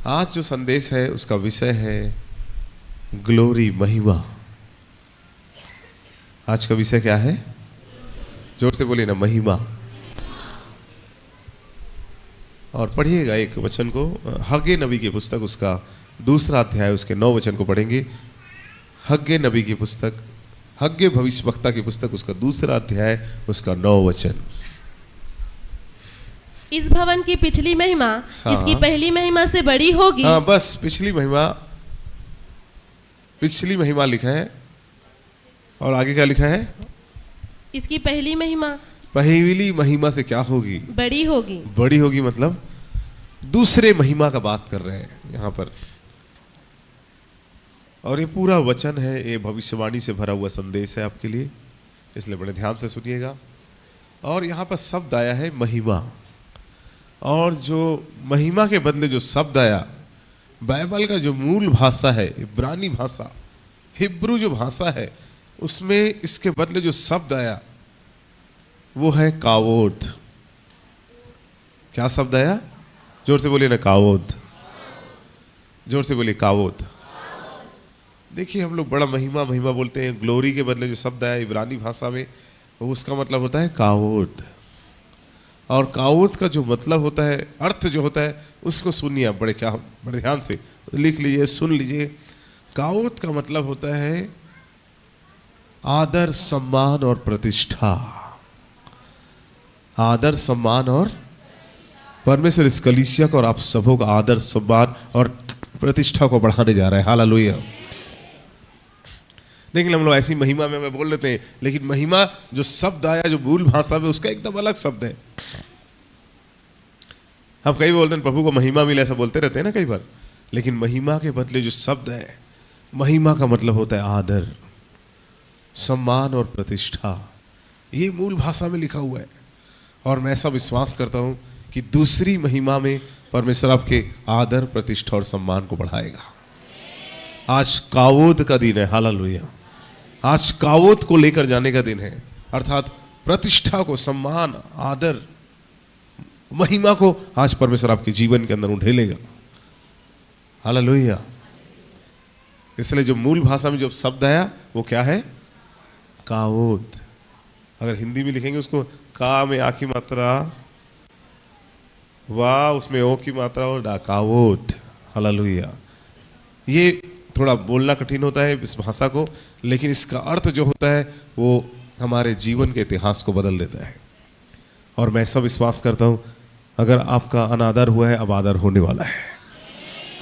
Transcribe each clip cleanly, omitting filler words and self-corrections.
आज जो संदेश है उसका विषय है ग्लोरी, महिमा। आज का विषय क्या है? जोर से बोलिए ना, महिमा। और पढ़िएगा एक वचन को, हग्गे नबी की पुस्तक उसका दूसरा अध्याय उसके 9 वचन को पढ़ेंगे। हग्गे नबी की पुस्तक, हग्गे भविष्यवक्ता की पुस्तक उसका दूसरा अध्याय उसका 9 वचन। इस भवन की पिछली महिमा इसकी पहली महिमा से बड़ी होगी। हाँ, बस पिछली महिमा लिखा है। और आगे क्या लिखा है? इसकी पहली महिमा से क्या होगी? बड़ी होगी। बड़ी होगी मतलब दूसरे महिमा का बात कर रहे हैं यहाँ पर। और ये पूरा वचन है, ये भविष्यवाणी से भरा हुआ संदेश है आपके लिए, इसलिए बड़े ध्यान से सुनिएगा। और यहाँ पर शब्द आया है महिमा, और जो महिमा के बदले जो शब्द आया, बाइबल का जो मूल भाषा है इब्रानी भाषा, हिब्रू जो भाषा है, उसमें इसके बदले जो शब्द आया वो है कावोद। क्या शब्द आया? जोर से बोलिए ना, कावोद। जोर से बोलिए, कावोद। देखिए, हम लोग बड़ा महिमा बोलते हैं, ग्लोरी के बदले जो शब्द आया इब्रानी भाषा में, वो उसका मतलब होता है कावोद। और कावोद का जो मतलब होता है, अर्थ जो होता है, उसको सुनिए आप बड़े ध्यान से लिख लीजिए, सुन लीजिए। कावोद का मतलब होता है आदर, सम्मान और प्रतिष्ठा। आदर, सम्मान और परमेश्वर इस कलीसिया को और आप सबों का आदर, सम्मान और प्रतिष्ठा को बढ़ाने जा रहा है। हालेलुया। लेकिन हम लोग ऐसी महिमा में बोल लेते हैं, लेकिन महिमा जो शब्द आया जो मूल भाषा में, उसका एकदम अलग शब्द है। हम कई बोलते हैं प्रभु को महिमा मिले, ऐसा बोलते रहते हैं ना कई बार, लेकिन महिमा के बदले जो शब्द है, महिमा का मतलब होता है आदर, सम्मान और प्रतिष्ठा। ये मूल भाषा में लिखा हुआ है। और मैं ऐसा विश्वास करता हूं कि दूसरी महिमा में परमेश्वर आपके आदर, प्रतिष्ठा और सम्मान को बढ़ाएगा। आज कावोद का दिन है। हालेलुया। आज कावोद को लेकर जाने का दिन है, अर्थात प्रतिष्ठा को, सम्मान, आदर, महिमा को आज परमेश्वर आपके जीवन के अंदर उंडेलेगा। हालेलुया। इसलिए जो मूल भाषा में जो शब्द आया वो क्या है? कावोद। अगर हिंदी में लिखेंगे उसको, का में आ की मात्रा, वाह उसमें ओ की मात्रा और डा, कावोद। हालेलुया। ये थोड़ा बोलना कठिन होता है इस भाषा को, लेकिन इसका अर्थ जो होता है वो हमारे जीवन के इतिहास को बदल देता है। और मैं ऐसा विश्वास करता हूं, अगर आपका अनादर हुआ है, अब आदर होने वाला है।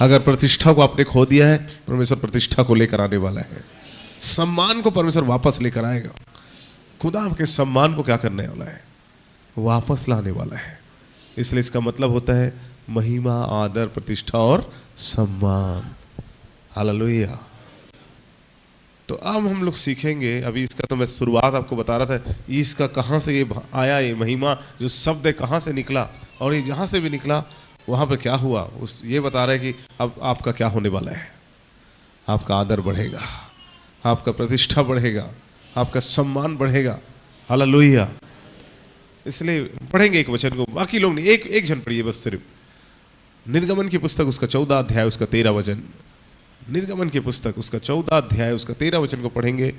अगर प्रतिष्ठा को आपने खो दिया है, परमेश्वर प्रतिष्ठा को लेकर आने वाला है। सम्मान को परमेश्वर वापस लेकर आएगा। खुदा आपके सम्मान को क्या करने वाला है? वापस लाने वाला है। इसलिए इसका मतलब होता है महिमा, आदर, प्रतिष्ठा और सम्मान। हालेलुया। तो अब हम लोग सीखेंगे, अभी इसका तो मैं शुरुआत आपको बता रहा था, इसका कहाँ से ये आया, ये महिमा जो शब्द है कहाँ से निकला, और ये जहाँ से भी निकला वहाँ पर क्या हुआ, उस ये बता रहा है कि अब आपका क्या होने वाला है। आपका आदर बढ़ेगा, आपका प्रतिष्ठा बढ़ेगा, आपका सम्मान बढ़ेगा। हालेलुया। इसलिए पढ़ेंगे एक वचन को, बाकी लोग नहीं, एक जन पढ़िए बस सिर्फ। निर्गमन की पुस्तक उसका 14 अध्याय उसका 13 वचन। निर्गमन की पुस्तक उसका 14 अध्याय उसका 13 वचन को पढ़ेंगे।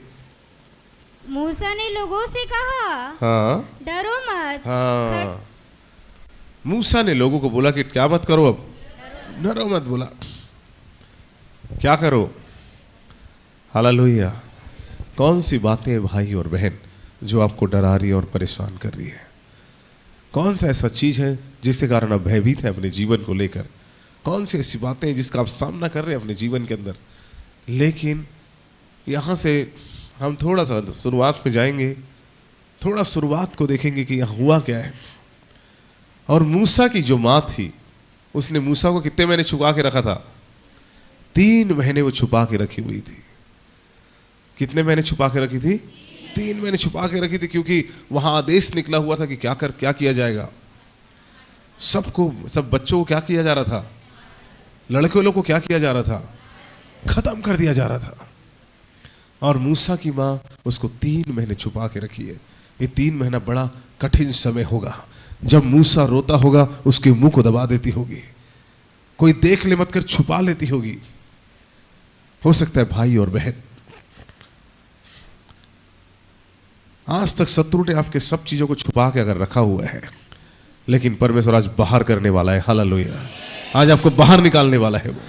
मूसा ने लोगों से कहा, हाँ, डरो मत। हाँ, मूसा ने लोगों को बोला कि क्या मत करो, अब डरो मत। बोला क्या करो? हालेलुया। कौन सी बातें भाई और बहन जो आपको डरा रही है और परेशान कर रही है? कौन सा ऐसा चीज है जिसके कारण आप भयभीत है अपने जीवन को लेकर? कौन सी ऐसी बातें हैं जिसका आप सामना कर रहे हैं अपने जीवन के अंदर? लेकिन यहाँ से हम थोड़ा सा शुरुआत में जाएंगे, थोड़ा शुरुआत को देखेंगे कि यहाँ हुआ क्या है। और मूसा की जो माँ थी, उसने मूसा को कितने महीने छुपा के रखा था? 3 महीने वो छुपा के रखी हुई थी। कितने महीने छुपा के रखी थी? 3 महीने छुपा के रखी थी, क्योंकि वहां आदेश निकला हुआ था कि क्या किया जाएगा। सब बच्चों को क्या किया जा रहा था? लड़के लोग को क्या किया जा रहा था? खत्म कर दिया जा रहा था। और मूसा की माँ उसको 3 महीने छुपा के रखी है। ये 3 महीना बड़ा कठिन समय होगा। जब मूसा रोता होगा उसके मुंह को दबा देती होगी। कोई देख ले मत कर छुपा लेती होगी। हो सकता है भाई और बहन, आज तक शत्रु ने आपके सब चीजों को छुपा के अगर रखा हुआ है, लेकिन परमेश्वर आज बाहर करने वाला है। हालेलुया, आज आपको बाहर निकालने वाला है वो।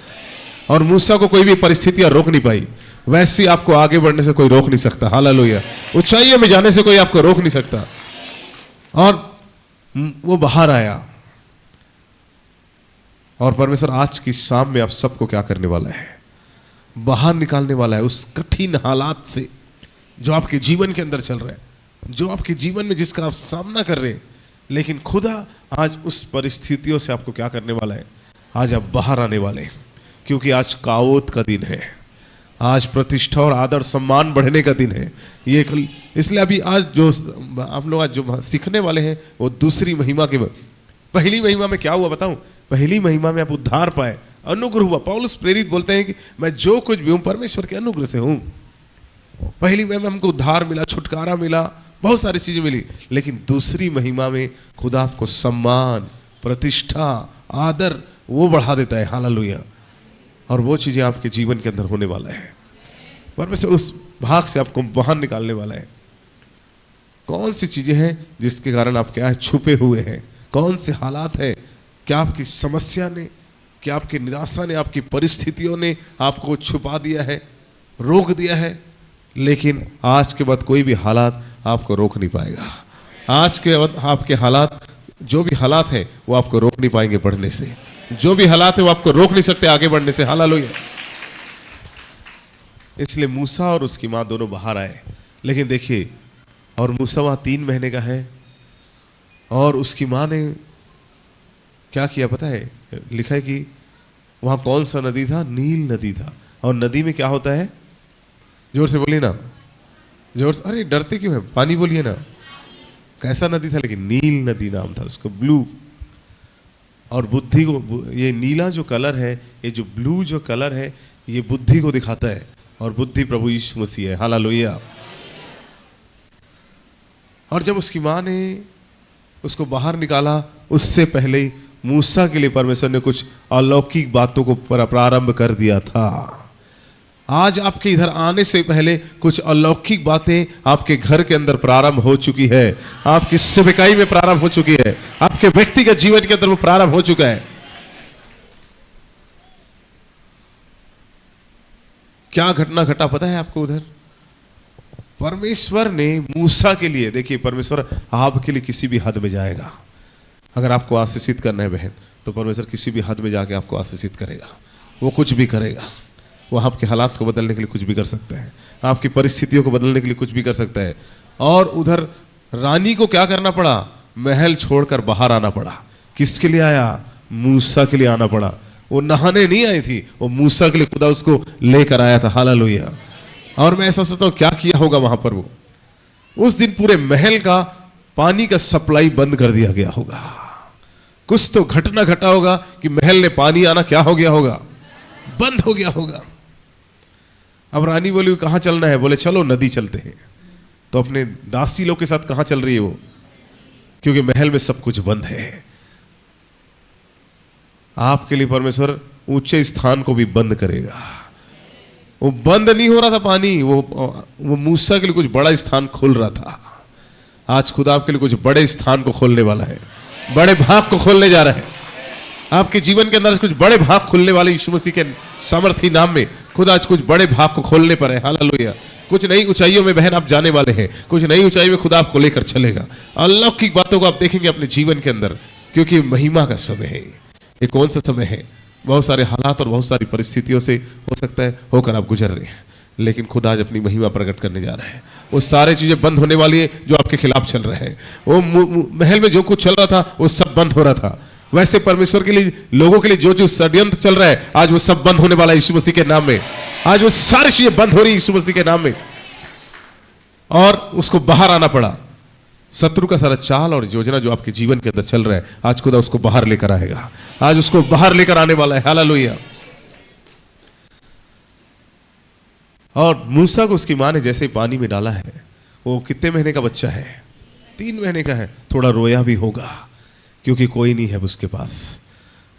और मूसा को कोई भी परिस्थितियां रोक नहीं पाई, वैसे ही आपको आगे बढ़ने से कोई रोक नहीं सकता। हालेलुया, ऊंचाइयों में जाने से कोई आपको रोक नहीं सकता। और वो बाहर आया, और परमेश्वर आज की शाम में आप सबको क्या करने वाला है? बाहर निकालने वाला है उस कठिन हालात से जो आपके जीवन के अंदर चल रहे हैं, जो आपके जीवन में जिसका आप सामना कर रहे हैं। लेकिन खुदा आज उस परिस्थितियों से आपको क्या करने वाला है? आज आप बाहर आने वाले हैं, क्योंकि आज कावोत का दिन है। आज प्रतिष्ठा और आदर सम्मान बढ़ने का दिन है ये। इसलिए अभी आज जो आप लोग आज जो सीखने वाले हैं वो दूसरी महिमा के, पहली महिमा में क्या हुआ बताऊं? पहली महिमा में आप उद्धार पाए, अनुग्रह हुआ। पौलुस प्रेरित बोलते हैं कि मैं जो कुछ भी हूं परमेश्वर के अनुग्रह से हूं। पहली महिमा में हमको उद्धार मिला, छुटकारा मिला, बहुत सारी चीजें मिली। लेकिन दूसरी महिमा में खुदा आपको सम्मान, प्रतिष्ठा, आदर वो बढ़ा देता है। हालेलुया, और वो चीजें आपके जीवन के अंदर होने वाला है। परमेश्वर उस भाग से आपको बाहर निकालने वाला है। कौन सी चीजें हैं जिसके कारण आप क्या है छुपे हुए हैं? कौन से हालात हैं? क्या आपकी समस्या ने, क्या आपकी निराशा ने, आपकी परिस्थितियों ने आपको छुपा दिया है, रोक दिया है? लेकिन आज के बाद कोई भी हालात आपको रोक नहीं पाएगा। आज के बाद आपके हालात, जो भी हालात हैं वो आपको रोक नहीं पाएंगे बढ़ने से। जो भी हालात है वो आपको रोक नहीं सकते आगे बढ़ने से। हालेलुया। इसलिए मूसा और उसकी मां दोनों बाहर आए। लेकिन देखिए, और मूसा वहां 3 महीने का है, और उसकी मां ने क्या किया पता है? लिखा है कि वहां कौन सा नदी था? नील नदी था। और नदी में क्या होता है? जोर से बोलिए ना, जोर से। अरे डरते क्यों है? पानी बोलिए ना। कैसा नदी था? लेकिन नील नदी नाम था उसको, ब्लू। और बुद्धि को, ये नीला जो कलर है, ये जो ब्लू जो कलर है, ये बुद्धि को दिखाता है। और बुद्धि प्रभु यीशु मसीह है। हालेलुया। और जब उसकी मां ने उसको बाहर निकाला, उससे पहले ही मूसा के लिए परमेश्वर ने कुछ अलौकिक बातों को प्रारंभ कर दिया था। आज आपके इधर आने से पहले कुछ अलौकिक बातें आपके घर के अंदर प्रारंभ हो चुकी है, आपकी सेवकाई में प्रारंभ हो चुकी है, आपके व्यक्तिगत जीवन के अंदर वो प्रारंभ हो चुका है। क्या घटना घटा पता है आपको? उधर परमेश्वर ने मूसा के लिए, देखिए परमेश्वर आपके लिए किसी भी हद में जाएगा। अगर आपको आशीषित करना है बहन, तो परमेश्वर किसी भी हद में जाके आपको आशीषित करेगा। वो कुछ भी करेगा। वो आपके हालात को बदलने के लिए कुछ भी कर सकता है, आपकी परिस्थितियों को बदलने के लिए कुछ भी कर सकता है। और उधर रानी को क्या करना पड़ा? महल छोड़कर बाहर आना पड़ा। किसके लिए आया? मूसा के लिए आना पड़ा। वो नहाने नहीं आई थी, वो मूसा के लिए खुदा उसको लेकर आया था। हालेलुया। और मैं ऐसा सोचता हूं क्या किया होगा वहां पर। वो उस दिन पूरे महल का पानी का सप्लाई बंद कर दिया गया होगा। कुछ तो घटना घटा होगा कि महल ने पानी आना क्या हो गया होगा? बंद हो गया होगा। अब रानी बोली कहां चलना है? बोले चलो नदी चलते हैं। तो अपने दासी लोग के साथ कहां चल रही है वो? क्योंकि महल में सब कुछ बंद है। आपके लिए परमेश्वर ऊंचे स्थान को भी बंद करेगा। वो बंद नहीं हो रहा था पानी, वो मूसा के लिए कुछ बड़ा स्थान खोल रहा था। आज खुदा आपके लिए कुछ बड़े स्थान को खोलने वाला है, बड़े भाग को खोलने जा रहा है। आपके जीवन के अंदर कुछ बड़े भाग खुलने वाले यीशु मसीह के सामर्थी नाम में खुदा आज कुछ बड़े भाग को खोलने पर है। हालेलुया। कुछ नई ऊंचाइयों में बहन आप जाने वाले हैं। कुछ नई ऊंचाई में खुदा आपको लेकर चलेगा। अलौकिक बातों को आप देखेंगे अपने जीवन के अंदर, क्योंकि महिमा का समय है। ये कौन सा समय है? बहुत सारे हालात और बहुत सारी परिस्थितियों से हो सकता है होकर आप गुजर रहे हैं, लेकिन खुदा आज अपनी महिमा प्रकट करने जा रहा है। वो सारी चीजें बंद होने वाली है जो आपके खिलाफ चल रहे हैं। वो महल में जो कुछ चल रहा था वो सब बंद हो रहा था। वैसे परमेश्वर के लिए, लोगों के लिए जो जो षड्यंत्र चल रहा है, आज वो सब बंद होने वाला है यीशु मसीह के नाम में। आज वो सारी चीजें बंद हो रही है यीशु मसीह के नाम में। और उसको बाहर आना पड़ा। शत्रु का सारा चाल और योजना जो आपके जीवन के अंदर चल रहा है, आज खुदा उसको बाहर लेकर आएगा। आज उसको बाहर लेकर आने वाला है। हालेलुया। और मूसा को उसकी मां ने जैसे पानी में डाला है, वो कितने महीने का बच्चा है? 3 महीने का है। थोड़ा रोया भी होगा, क्योंकि कोई नहीं है उसके पास।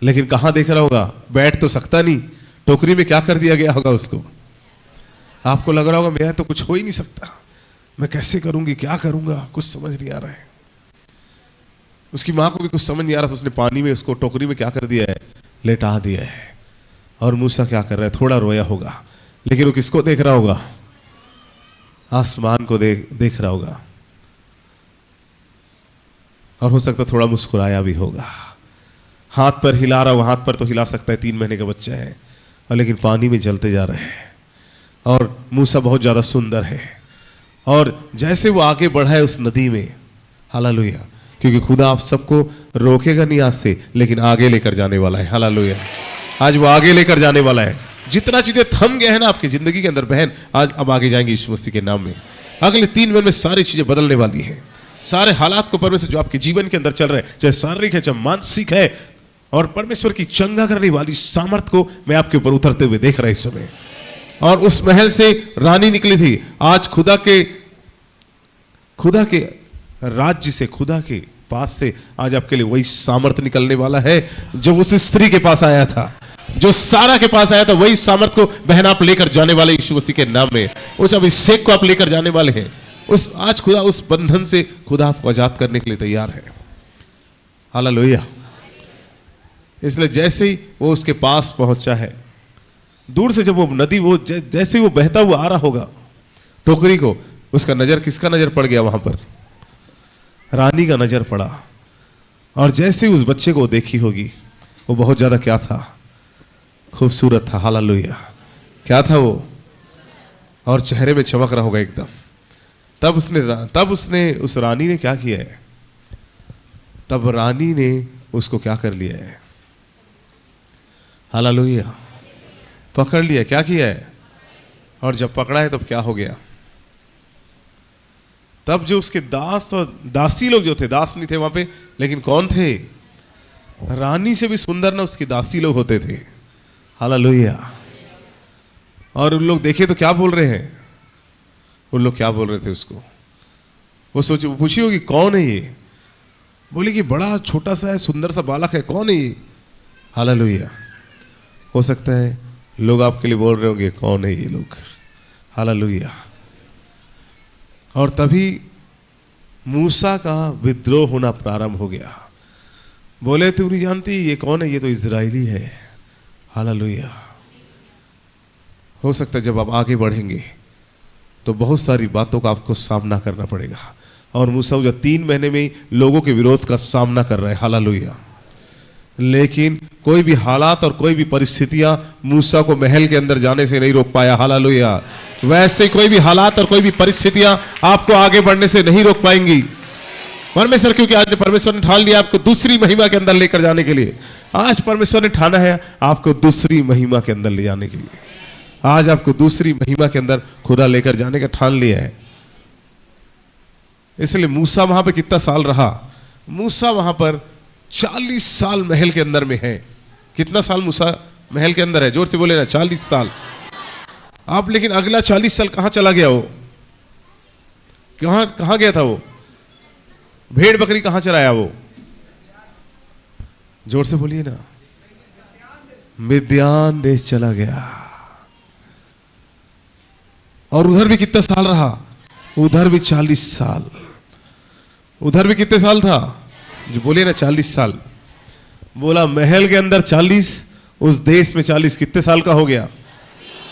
लेकिन कहां देख रहा होगा, बैठ तो सकता नहीं, टोकरी में क्या कर दिया गया होगा उसको। आपको लग रहा होगा मेरा तो कुछ हो ही नहीं सकता, मैं कैसे करूंगी, क्या करूंगा, कुछ समझ नहीं आ रहा है। उसकी माँ को भी कुछ समझ नहीं आ रहा था, उसने पानी में उसको टोकरी में क्या कर दिया है, लेटा दिया है। और मूसा क्या कर रहा है, थोड़ा रोया होगा, लेकिन वो किसको देख रहा होगा, आसमान को देख रहा होगा। और हो सकता थोड़ा मुस्कुराया भी होगा, हाथ पर हिला रहा होगा, हाथ पर तो हिला सकता है, 3 महीने का बच्चा है, और लेकिन पानी में चलते जा रहे हैं। और मूसा बहुत ज्यादा सुंदर है, और जैसे वो आगे बढ़ा है उस नदी में, हालेलुया, क्योंकि खुदा आप सबको रोकेगा नहीं आज से, लेकिन आगे लेकर जाने वाला है। हालेलुया, आज वो आगे लेकर जाने वाला है। जितना चीजें थम गए हैं ना आपकी जिंदगी के अंदर बहन, आज अब आगे जाएंगे यीशु मसीह के नाम में। अगले 3 महीने में सारी चीजें बदलने वाली हैं। सारे हालात को परमेश्वर जो आपके जीवन के अंदर चल रहे हैं, चाहे शारीरिक है चाहे मानसिक है, और परमेश्वर की चंगा करने वाली सामर्थ को मैं आपके ऊपर उतरते हुए देख रहा इस समय। और उस महल से रानी निकली थी, आज खुदा के राज्य से, खुदा के पास से आज आपके लिए वही सामर्थ निकलने वाला है जो उस स्त्री के पास आया था, जो सारा के पास आया था। वही सामर्थ को बहन आप लेकर जाने वाले यीशु मसीह के नाम में, उस अभिषेक को आप लेकर जाने वाले हैं। आज खुदा उस बंधन से खुदा आपको आजाद करने के लिए तैयार है। हालेलुया। इसलिए जैसे ही वो उसके पास पहुंचा है, दूर से जब वो नदी, वो जैसे ही वो बहता हुआ आ रहा होगा टोकरी को, उसका नजर किसका नजर पड़ गया वहां पर, रानी का नजर पड़ा। और जैसे ही उस बच्चे को देखी होगी, वो बहुत ज्यादा क्या था, खूबसूरत था। हालेलुया। क्या था वो, और चेहरे में चमक रहा होगा एकदम। तब उसने उस रानी ने क्या किया है, तब रानी ने उसको क्या कर लिया है, हालेलुया, पकड़ लिया। क्या किया है, और जब पकड़ा है तब क्या हो गया, तब जो उसके दास और दासी लोग जो थे, दास नहीं थे वहां पे, लेकिन कौन थे, रानी से भी सुंदर ना उसके दासी लोग होते थे। हालेलुया। और उन लोग देखे तो क्या बोल रहे हैं, उन लोग क्या बोल रहे थे उसको, वो पूछी होगी कौन है ये, बोली कि बड़ा छोटा सा है, सुंदर सा बालक है, कौन है ये। हालेलुया। हो सकता है लोग आपके लिए बोल रहे होंगे कौन है ये लोग। हालेलुया। और तभी मूसा का विद्रोह होना प्रारंभ हो गया। बोले तू नहीं जानती ये कौन है, ये तो इजरायली है। हालेलुया। हो सकता है जब आप आगे बढ़ेंगे तो बहुत सारी बातों का आपको सामना करना पड़ेगा। और मूसा जो 3 महीने में ही लोगों के विरोध का सामना कर रहे हैं। हालेलुया। लेकिन कोई भी हालात और कोई भी परिस्थितियां मूसा को महल के अंदर जाने से नहीं रोक पाया। हालेलुया। वैसे कोई भी हालात और कोई भी परिस्थितियां आपको आगे बढ़ने से नहीं रोक पाएंगी परमेश्वर, क्योंकि आज परमेश्वर ने ठान लिया आपको दूसरी महिमा के अंदर लेकर जाने के लिए। आज परमेश्वर ने ठाना है आपको दूसरी महिमा के अंदर ले जाने के लिए। आज आपको दूसरी महिमा के अंदर खुदा लेकर जाने का ठान लिया है। इसलिए मूसा वहां पर कितना साल रहा, मूसा वहां पर 40 साल महल के अंदर में है। कितना साल मूसा महल के अंदर है, जोर से बोले ना, 40 साल। आप लेकिन अगला 40 साल कहां चला गया वो, कहां गया था वो, भेड़ बकरी कहां चराया वो, जोर से बोलिए ना, मिद्यान देश चला गया। और उधर भी कितना साल रहा, उधर भी 40 साल। उधर भी कितने साल था, जो बोले ना 40 साल। बोला महल के अंदर 40, उस देश में 40, कितने साल का हो गया,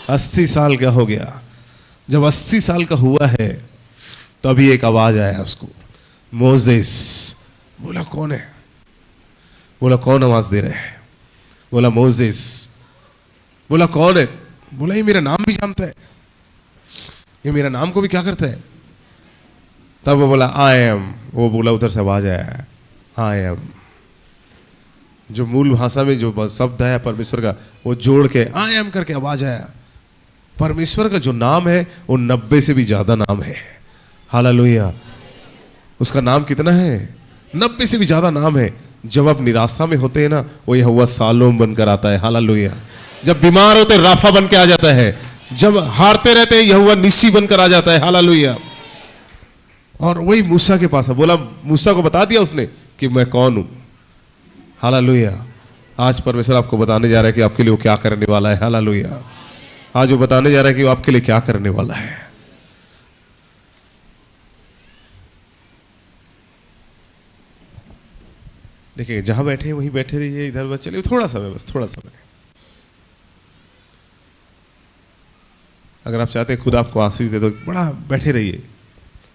80 साल का हो गया। जब 80 साल का हुआ है तभी एक आवाज आया उसको, मोजेस। बोला कौन है, बोला कौन आवाज दे रहे हैं, बोला मोजेस। बोला कौन है, बोला ये मेरा नाम भी जानता है, ये मेरा नाम को भी क्या करता है। तब वो बोला आई एम, वो बोला उधर से आवाज आया आई एम। जो मूल भाषा में जो शब्द है परमेश्वर का, वो जोड़ के आई एम करके आवाज आया। परमेश्वर का जो नाम है वो 90 से भी ज्यादा नाम है। हालेलुया। उसका नाम कितना है, 90 से भी ज्यादा नाम है। जब आप निराशा में होते हैं ना, वो यहोवा शालोम बनकर आता है। हालेलुया। जब बीमार होते राफा बन के आ जाता है, जब हारते रहते हैं यहोवा निस्सी बनकर आ जाता है। हालेलुया। और वही मूसा के पास है। बोला मूसा को बता दिया उसने कि मैं कौन हूं। हालेलुया। आज परमेश्वर आपको बताने जा रहा है कि आपके लिए वो क्या करने वाला है। हालेलुया। आज वो बताने जा रहा है कि वो आपके लिए क्या करने वाला है। देखिए, जहां बैठे हैं वहीं बैठे रहिए, इधर उधर चलिए, थोड़ा समय, बस थोड़ा समय। अगर आप चाहते हैं खुद आपको आशीष दे तो बड़ा बैठे रहिए,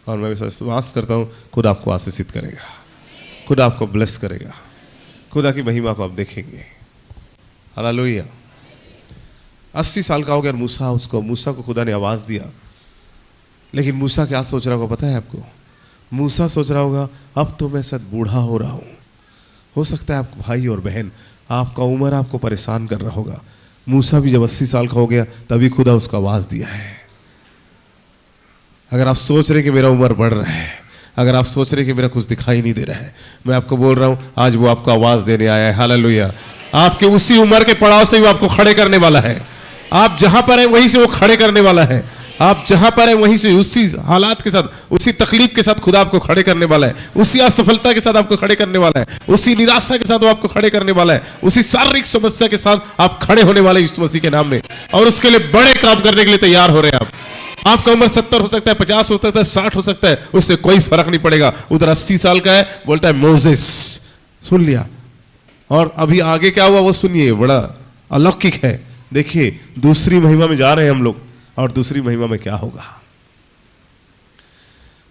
और मैं विश्वास करता हूं खुद आपको आशीषित करेगा, खुद आपको ब्लेस करेगा, खुदा की महिमा को आप देखेंगे। हालेलुया। 80 साल का हो गया मूसा को खुदा ने आवाज दिया, लेकिन मूसा क्या सोच रहा होगा पता है आपको? मूसा सोच रहा होगा अब तो मैं शायद बूढ़ा हो रहा हूं। हो सकता है आपको भाई और बहन, आपका उम्र आपको परेशान कर रहा होगा। मूसा भी जब 80 साल का हो गया तभी खुदा उसको आवाज दिया है। अगर आप सोच रहे कि मेरा उम्र बढ़ रहा है, अगर आप सोच रहे कि मेरा कुछ दिखाई नहीं दे रहा है, मैं आपको बोल रहा हूं आज वो आपको आवाज देने आया है। हालेलुया। आपके उसी उम्र के पड़ाव से वो आपको खड़े करने वाला है। आप जहां पर हैं वहीं से वो खड़े करने वाला है। आप जहां पर हैं वहीं से उसी हालात के साथ, उसी तकलीफ के साथ खुदा आपको खड़े करने वाला है। उसी असफलता के साथ आपको खड़े करने वाला है। उसी निराशा के साथ वो आपको खड़े करने वाला है। उसी शारीरिक समस्या के साथ आप खड़े होने वाले यीशु मसीह के नाम में, और उसके लिए बड़े काम करने के लिए तैयार हो रहे हैं आप। आपका उम्र 70 हो सकता है, 50 हो सकता है, 60 हो सकता है, उससे कोई फर्क नहीं पड़ेगा। उधर 80 साल का है, बोलता है मोसेस, सुन लिया। और अभी आगे क्या हुआ वो सुनिए, बड़ा अलौकिक है। देखिए, दूसरी महिमा में जा रहे हैं हम लोग, और दूसरी महिमा में क्या होगा।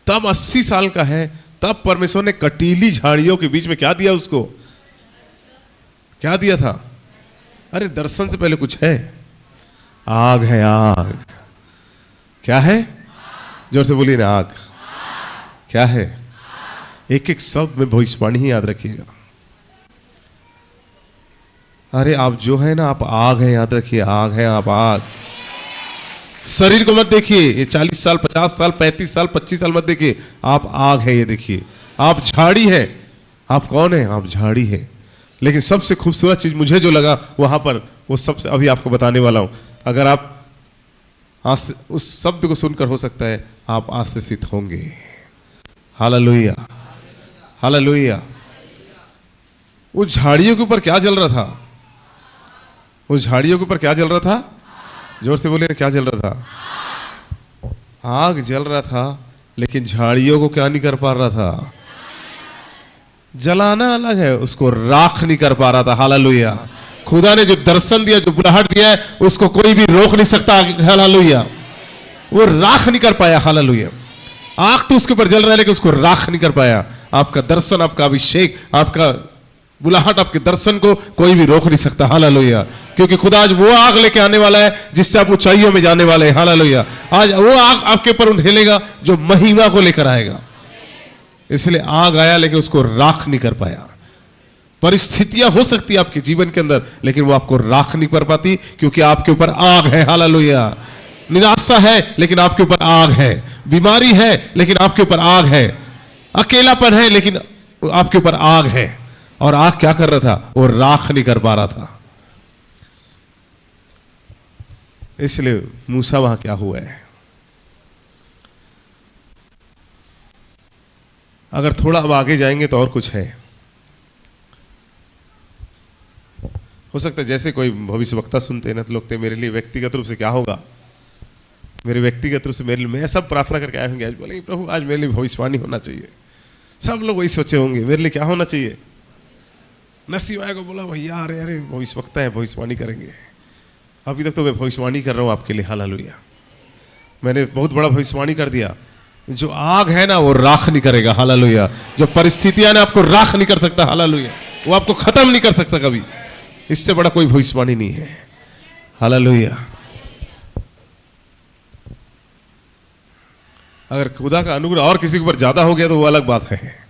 तब 80 साल का है, तब परमेश्वर ने कटीली झाड़ियों के बीच में क्या दिया उसको? क्या दिया था? अरे दर्शन से पहले कुछ है। आग है, आग। क्या है? जोर से बोलिए ना, आग। क्या है? एक एक शब्द में भविष्यवाणी ही याद रखिएगा। अरे आप जो है ना, आप आग है, याद रखिए, आग है, आप आग। शरीर को मत देखिए, ये 40 साल, 50 साल, 35 साल, 25 साल मत देखिए, आप आग है। ये देखिए, आप झाड़ी है। आप कौन है? आप झाड़ी है। लेकिन सबसे खूबसूरत चीज मुझे जो लगा वहां पर, वो सबसे अभी आपको बताने वाला हूं। अगर आप उस शब्द को सुनकर हो सकता है आप आशीषित होंगे। Hallelujah, hallelujah. वो झाड़ियों के ऊपर क्या जल रहा था? वो झाड़ियों के ऊपर क्या जल रहा था? जोर से बोलिए, क्या जल रहा था? आग जल रहा था, लेकिन झाड़ियों को क्या नहीं कर पा रहा था? जलाना अलग है, उसको राख नहीं कर पा रहा था। हालेलुया। खुदा ने जो दर्शन दिया, जो बुलाहट दिया है, उसको कोई भी रोक नहीं सकता। हालेलुया। वो राख नहीं कर पाया। हालेलुया। आग तो उसके ऊपर जल रहा है, लेकिन उसको राख नहीं कर पाया। आपका दर्शन, आपका अभिषेक, आपका बुलाहट, आपके दर्शन को कोई भी रोक नहीं सकता। हालेलुया। क्योंकि खुदा आज वो आग लेके आने वाला है जिससे आप ऊंचाइयों में जाने वाले हैं। हालेलुया। आज वो आग आपके ऊपर उंडेलेगा जो महिमा को लेकर आएगा। इसलिए आग आया, लेकिन उसको राख नहीं कर पाया। परिस्थितियां हो सकती है आपके जीवन के अंदर, लेकिन वो आपको राख नहीं कर पाती, क्योंकि आपके ऊपर आग है। हालेलुया। निराशा है, लेकिन आपके ऊपर आग है। बीमारी है, लेकिन आपके ऊपर आग है। अकेलापन है, लेकिन आपके ऊपर आग है। और आग क्या कर रहा था? वो राख नहीं कर पा रहा था। इसलिए मूसा वहां क्या हुआ है? अगर थोड़ा अब आगे जाएंगे तो और कुछ है। हो सकता है जैसे कोई भविष्यवक्ता सुनते हैं ना, तो लोग मेरे लिए व्यक्तिगत रूप से क्या होगा, मेरे व्यक्तिगत रूप से मेरे लिए, मैं सब प्रार्थना करके आए होंगे आज, बोलेंगे प्रभु आज मेरे लिए भविष्यवाणी होना चाहिए। सब लोग वही सोचे होंगे मेरे लिए क्या होना चाहिए। नसीब आया को बोला भैया अरे अरे भविष्यवक्ता है, भविष्यवाणी करेंगे। अभी तक तो मैं भविष्यवाणी कर रहा हूँ आपके लिए। हालेलुया। मैंने बहुत बड़ा भविष्यवाणी कर दिया। जो आग है ना वो राख नहीं करेगा। हालेलुया। जो परिस्थितियां ना आपको राख नहीं कर सकता। हालेलुया। वो आपको खत्म नहीं कर सकता कभी। इससे बड़ा कोई भविष्यवाणी नहीं है। हालेलुया। अगर खुदा का अनुग्रह और किसी के ऊपर ज्यादा हो गया तो वो अलग बात है।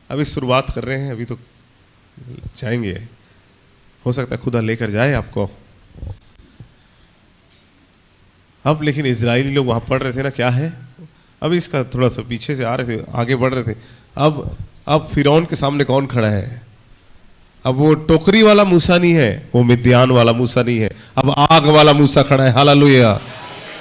अभी शुरुआत कर रहे हैं, अभी तो जाएंगे। हो सकता है खुदा लेकर जाए आपको। अब लेकिन इजरायली लोग वहां पढ़ रहे थे ना, क्या है अभी इसका थोड़ा सा पीछे से आ रहे थे, आगे बढ़ रहे थे। अब फिरौन के सामने कौन खड़ा है? अब वो टोकरी वाला मूसा नहीं है, वो मिद्यान वाला मूसा नहीं है, अब आग वाला मूसा खड़ा है। हालेलुया।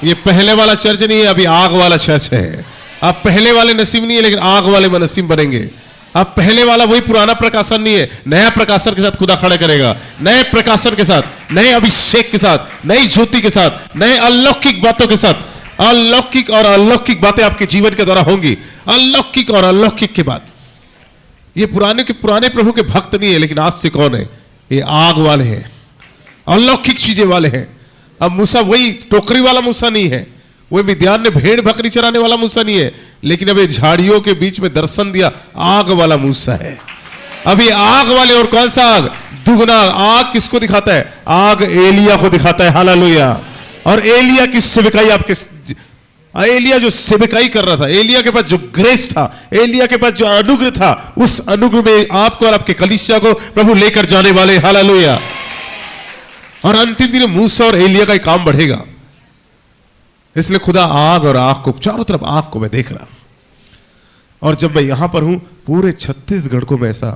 ये पहले वाला चर्च नहीं है, अभी आग वाला चर्च है। अब पहले वाले नसीब नहीं है, लेकिन आग वाले नसीब बनेंगे। अब पहले वाला वही पुराना प्रकाशन नहीं है, नया प्रकाशन के साथ खुदा खड़े करेगा, नए प्रकाशन के साथ, नए अभिषेक के साथ, नई ज्योति के साथ, नए अलौकिक बातों के साथ। अलौकिक और अलौकिक बातें आपके जीवन के द्वारा होंगी, अलौकिक और अलौकिक के बाद। ये पुराने प्रभु के भक्त नहीं है, लेकिन आज से कौन है? ये आग वाले हैं, अलौकिक चीजें वाले हैं। अब मूसा वही टोकरी वाला मूसा नहीं है, वही मिद्यान में भेड़ बकरी चराने वाला मूसा नहीं है, लेकिन अब ये झाड़ियों के बीच में दर्शन दिया आग वाला मूसा है। अभी आग वाले, और कौन सा आग? दुगना आग। किसको दिखाता है? आग एलिया को दिखाता है। हालेलुया। और एलिया की सेवकाई आपके, एलिया जो सेवकाई कर रहा था, एलिया के पास जो ग्रेस था, एलिया के पास जो अनुग्रह था, उस अनुग्रह में आपको और आपके कलीसिया को प्रभु लेकर जाने वाले। हालेलुया। और अंतिम दिन मूसा और एलिया का काम बढ़ेगा। इसलिए खुदा आग और आग को, चारों तरफ आग को मैं देख रहा हूं। और जब मैं यहां पर हूं, पूरे छत्तीसगढ़ को मैं ऐसा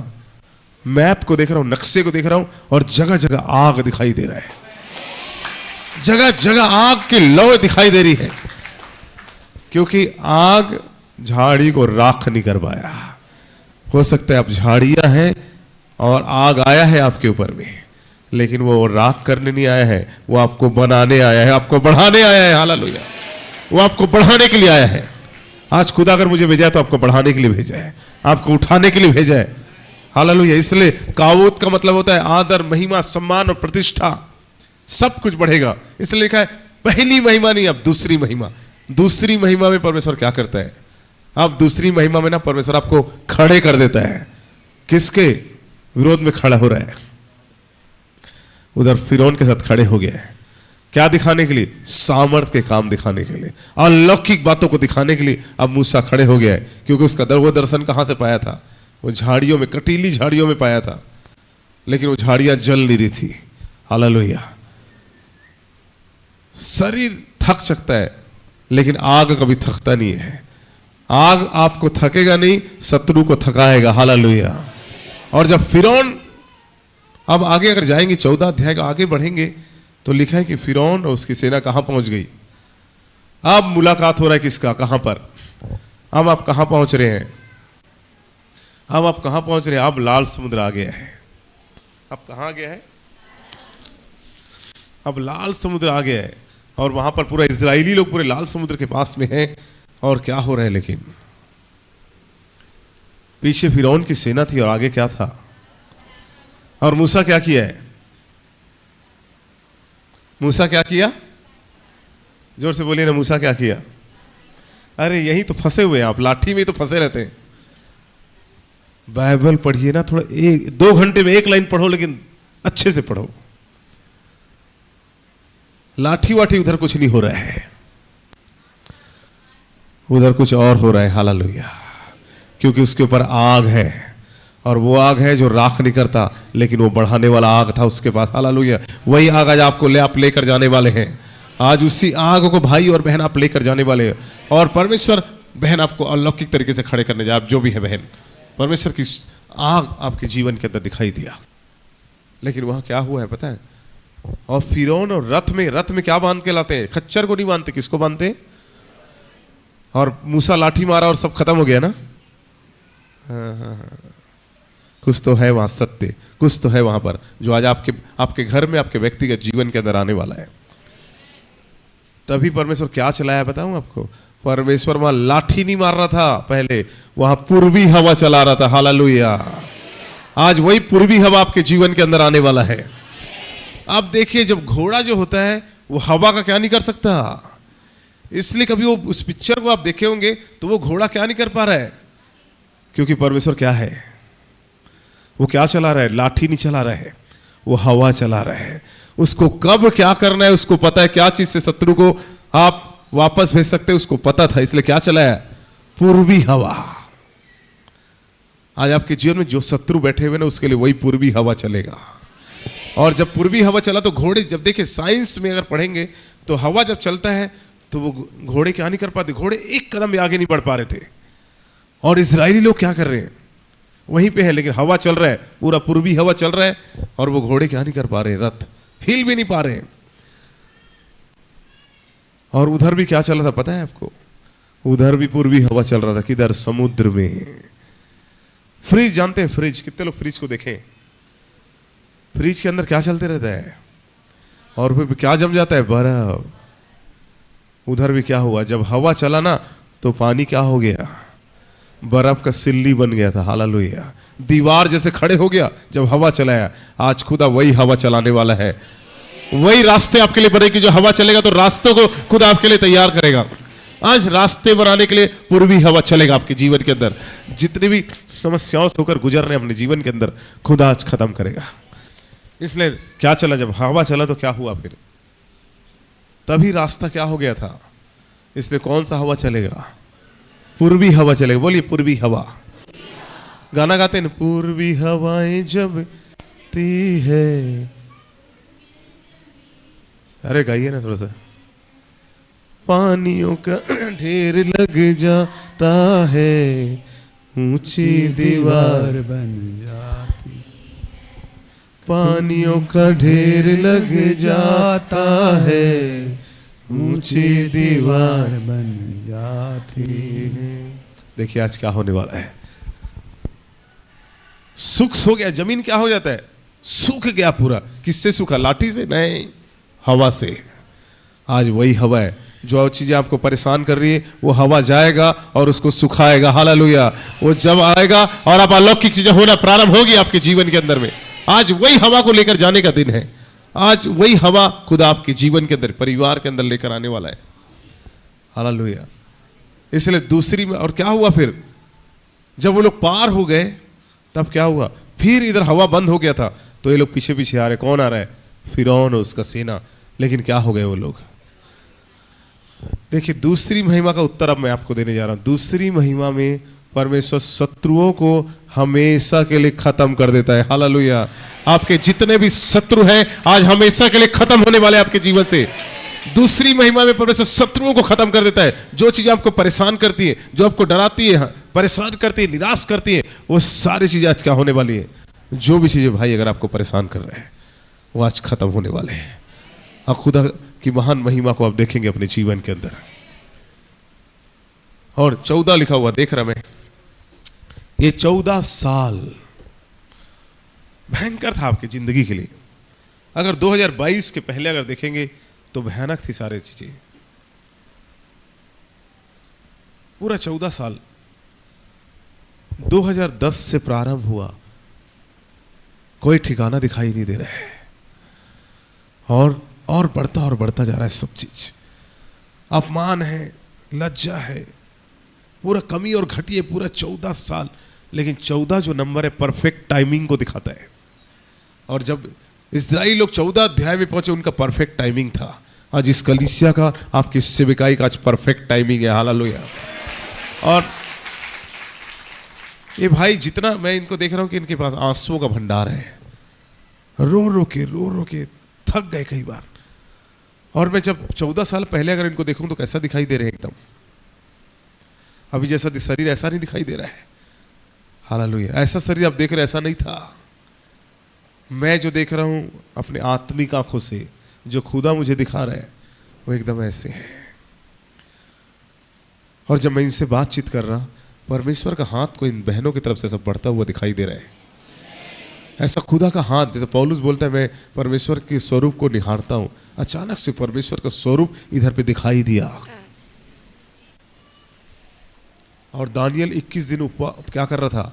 मैप को देख रहा हूं, नक्शे को देख रहा हूं, और जगह जगह आग दिखाई दे रहा है, जगह जगह आग की लौ दिखाई दे रही है। क्योंकि आग झाड़ी को राख नहीं कर पाया। हो सकता है आप झाड़ियां हैं और आग आया है आपके ऊपर में, लेकिन वो राख करने नहीं आया है, वो आपको बनाने आया है, आपको बढ़ाने आया है। हालेलुया। वो आपको बढ़ाने के लिए आया है। आज खुदा अगर मुझे भेजा है तो आपको बढ़ाने के लिए भेजा है, आपको उठाने के लिए भेजा है। हालेलुया। इसलिए कावूत का मतलब होता है आदर, महिमा, सम्मान और प्रतिष्ठा, सब कुछ बढ़ेगा। इसलिए लिखा है पहली महिमा नहीं, अब दूसरी महिमा। दूसरी महिमा में परमेश्वर क्या करता है? अब दूसरी महिमा में ना परमेश्वर आपको खड़े कर देता है। किसके विरोध में खड़ा हो रहा है? उधर फिरौन के साथ खड़े हो गया है। क्या दिखाने के लिए? सामर्थ के काम दिखाने के लिए, अलौकिक बातों को दिखाने के लिए अब मूसा खड़े हो गया है। क्योंकि उसका वो दर्शन कहां से पाया था? वो झाड़ियों में, कटीली झाड़ियों में पाया था, लेकिन वो झाड़ियां जल नहीं रही थी। हालेलुया। शरीर थक सकता है, लेकिन आग कभी थकता नहीं है। आग आपको थकेगा नहीं, शत्रु को थकाएगा। हालेलुया। और जब फिरौन, अब आगे अगर जाएंगे 14 अध्याय का आगे बढ़ेंगे तो लिखा है कि फिरौन और उसकी सेना कहां पहुंच गई। अब मुलाकात हो रहा है किसका? कहां पर? अब आप कहां पहुंच रहे हैं? अब आप कहां पहुंच रहे हैं? अब लाल समुद्र आ गया है। अब कहां आ गया है? अब लाल समुद्र आ गया है, और वहां पर पूरा इजरायली लोग पूरे लाल समुद्र के पास में हैं। और क्या हो रहा है? लेकिन पीछे फिरौन की सेना थी और आगे क्या था? और मूसा क्या किया है? मूसा क्या किया? जोर से बोलिए ना, मूसा क्या किया? अरे यही तो फंसे हुए हैं आप, लाठी में ही तो फंसे रहते हैं। बाइबल पढ़िए ना, थोड़ा 1-2 घंटे में एक लाइन पढ़ो, लेकिन अच्छे से पढ़ो। लाठी वाठी उधर कुछ नहीं हो रहा है, उधर कुछ और हो रहा है। हालेलुया। क्योंकि उसके ऊपर आग है, और वो आग है जो राख नहीं करता, लेकिन वो बढ़ाने वाला आग था उसके पास। हालेलुया। वही आग आज आपको आप लेकर जाने वाले हैं। आज उसी आग को भाई और बहन आप लेकर जाने वाले हैं। और परमेश्वर बहन आपको अलौकिक तरीके से खड़े करने जाए। आप जो भी है बहन, परमेश्वर की आग आपके जीवन के अंदर दिखाई दिया। लेकिन वहां क्या हुआ है पता है? और फिरौन और रथ में क्या बांध के लाते हैं? खच्चर को नहीं बांधते, किसको बांधते? और मूसा लाठी मारा और सब खत्म हो गया ना। हाँ। कुछ तो है वहां सत्य, कुछ तो है वहां पर जो आज आपके घर में, आपके व्यक्तिगत जीवन के अंदर आने वाला है। तभी परमेश्वर क्या चलाया बताऊं आपको? परमेश्वर वहां लाठी नहीं मार रहा था पहले, वहां पूर्वी हवा चला रहा था। हालेलुया। आज वही पूर्वी हवा आपके जीवन के अंदर आने वाला है। अब देखिए, जब घोड़ा जो होता है वो हवा का क्या नहीं कर सकता, इसलिए कभी वो उस पिक्चर को आप देखे होंगे तो वो घोड़ा क्या नहीं कर पा रहा है, क्योंकि परमेश्वर क्या है? वो क्या चला रहा है? लाठी नहीं चला रहा है, वो हवा चला रहा है। उसको कब क्या करना है उसको पता है, क्या चीज से शत्रु को आप वापस भेज सकते हैं उसको पता था, इसलिए क्या चलाया? पूर्वी हवा। आज आपके जीवन में जो शत्रु बैठे हुए ना, उसके लिए वही पूर्वी हवा चलेगा। और जब पूर्वी हवा चला तो घोड़े, जब देखिए साइंस में अगर पढ़ेंगे तो हवा जब चलता है तो वो घोड़े क्या नहीं कर पाते, घोड़े एक कदम भी आगे नहीं बढ़ पा रहे थे। और इजरायली लोग क्या कर रहे हैं? वहीं पे है, लेकिन हवा चल रहा है, पूरा पूर्वी हवा चल रहा है, और वो घोड़े क्या नहीं कर पा रहे, रथ हिल भी नहीं पा रहे। और उधर भी क्या चल रहा था पता है आपको? उधर भी पूर्वी हवा चल रहा था, किधर? समुद्र में। फ्रिज जानते हैं? फ्रिज, कितने लोग फ्रिज को देखें? फ्रिज के अंदर क्या चलते रहता है? और फिर क्या जम जाता है? बर्फ। उधर भी क्या हुआ? जब हवा चला ना तो पानी क्या हो गया? बर्फ का सिल्ली बन गया था। हालेलुया। दीवार जैसे खड़े हो गया जब हवा चलाया। आज खुदा वही हवा चलाने वाला है। वही रास्ते आपके लिए बनेगी। जो हवा चलेगा तो रास्तों को खुदा आपके लिए तैयार करेगा। आज रास्ते बनाने के लिए पूर्वी हवा चलेगा आपके जीवन के अंदर। जितनी भी समस्याओं से होकर गुजर रहे हैं अपने जीवन के अंदर, खुदा आज खत्म करेगा। इसलिए क्या चला? जब हवा चला तो क्या हुआ? फिर तभी रास्ता क्या हो गया था? इसलिए कौन सा हवा चलेगा? पूर्वी हवा चलेगा। बोलिए पूर्वी हवा। गाना गाते हैं, पूर्वी हवाएं जब ती है। अरे गाइए ना थोड़ा सा। पानियों का ढेर लग जाता है, ऊंची दीवार बन जाती। पानियों का ढेर लग जाता है, ऊंची दीवार बन जाती। देखिए आज क्या होने वाला है। सूख हो गया, जमीन क्या हो जाता है? सूख गया पूरा। किससे सूखा? लाठी से नहीं, हवा से। आज वही हवा है। जो चीजें आपको परेशान कर रही है वो हवा जाएगा और उसको सुखाएगा। हालेलुया। वो जब आएगा और आप अलौकिक चीजें होना प्रारंभ होगी आपके जीवन के अंदर में। आज वही हवा को लेकर जाने का दिन है। आज वही हवा खुदा आपके जीवन के अंदर, परिवार के अंदर लेकर आने वाला है। हालेलुया। इसलिए दूसरी में और क्या हुआ फिर? जब वो लोग पार हो गए तब क्या हुआ? फिर इधर हवा बंद हो गया था तो ये लोग पीछे पीछे आ रहे। कौन आ रहा है? फिरौन और उसका सेना। लेकिन क्या हो गए वो लोग? देखिए दूसरी महिमा का उत्तर अब मैं आपको देने जा रहा हूं। दूसरी महिमा में परमेश्वर शत्रुओं को हमेशा के लिए खत्म कर देता है। हालेलुया। आपके जितने भी शत्रु हैं आज हमेशा के लिए खत्म होने वाले आपके जीवन से। दूसरी महिमा में परमेश्वर शत्रुओं को खत्म कर देता है। जो चीजें आपको परेशान करती है, जो आपको डराती है, परेशान करती है, निराश करती है, वो सारी चीजें आज क्या होने वाली है? जो भी चीजें भाई अगर आपको परेशान कर रहे हैं वो आज खत्म होने वाले हैं। और खुदा की महान महिमा को आप देखेंगे अपने जीवन के अंदर। और 14 लिखा हुआ देख रहा मैं। ये 14 साल भयंकर था आपकी जिंदगी के लिए। अगर 2022 के पहले अगर देखेंगे तो भयानक थी सारी चीजें। पूरा 14 साल 2010 से प्रारंभ हुआ, कोई ठिकाना दिखाई नहीं दे रहा है। और बढ़ता जा रहा है सब चीज। अपमान है, लज्जा है, पूरा कमी और घटी है पूरा 14 साल। लेकिन 14 जो नंबर है परफेक्ट टाइमिंग को दिखाता है। और जब इस्राएली लोग 14 अध्याय में पहुंचे उनका परफेक्ट टाइमिंग था। आज इस कलीसिया का, आपकी सेविकाई का आज परफेक्ट टाइमिंग है। हालेलुया। और ये भाई जितना मैं इनको देख रहा हूं कि इनके पास आंसुओं का भंडार है। रो रो के थक गए कई बार। और मैं जब 14 साल पहले अगर इनको देखूं तो कैसा दिखाई दे रहे हैं एकदम। अभी जैसा शरीर ऐसा नहीं दिखाई दे रहा है। हालेलुया। ऐसा शरीर आप देख रहे ऐसा नहीं था। मैं जो देख रहा हूं अपने आत्मिक आंखों से, जो खुदा मुझे दिखा रहा है वो एकदम ऐसे है। और जब मैं इनसे बातचीत कर रहा, परमेश्वर का हाथ को इन बहनों की तरफ से सब बढ़ता हुआ दिखाई दे रहा है। ऐसा खुदा का हाथ, जैसे पौलुस बोलता है मैं परमेश्वर के स्वरूप को निहारता हूं। अचानक से परमेश्वर का स्वरूप इधर पे दिखाई दिया। और दानियल 21 दिन क्या कर रहा था?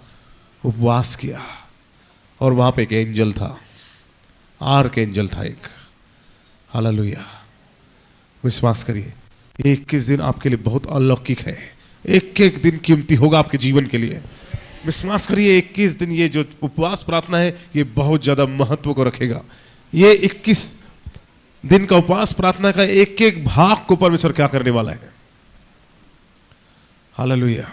उपवास किया। और वहां पे एक एंजल था, आर्क एंजल था एक। हालेलुया। विश्वास करिए 21 दिन आपके लिए बहुत अलौकिक है। एक एक दिन कीमती होगा आपके जीवन के लिए। विश्वास करिए 21 दिन ये जो उपवास प्रार्थना है ये बहुत ज्यादा महत्व को रखेगा। ये 21 दिन का उपवास प्रार्थना का एक एक भाग को परमेश्वर क्या करने वाला है। हालेलुया।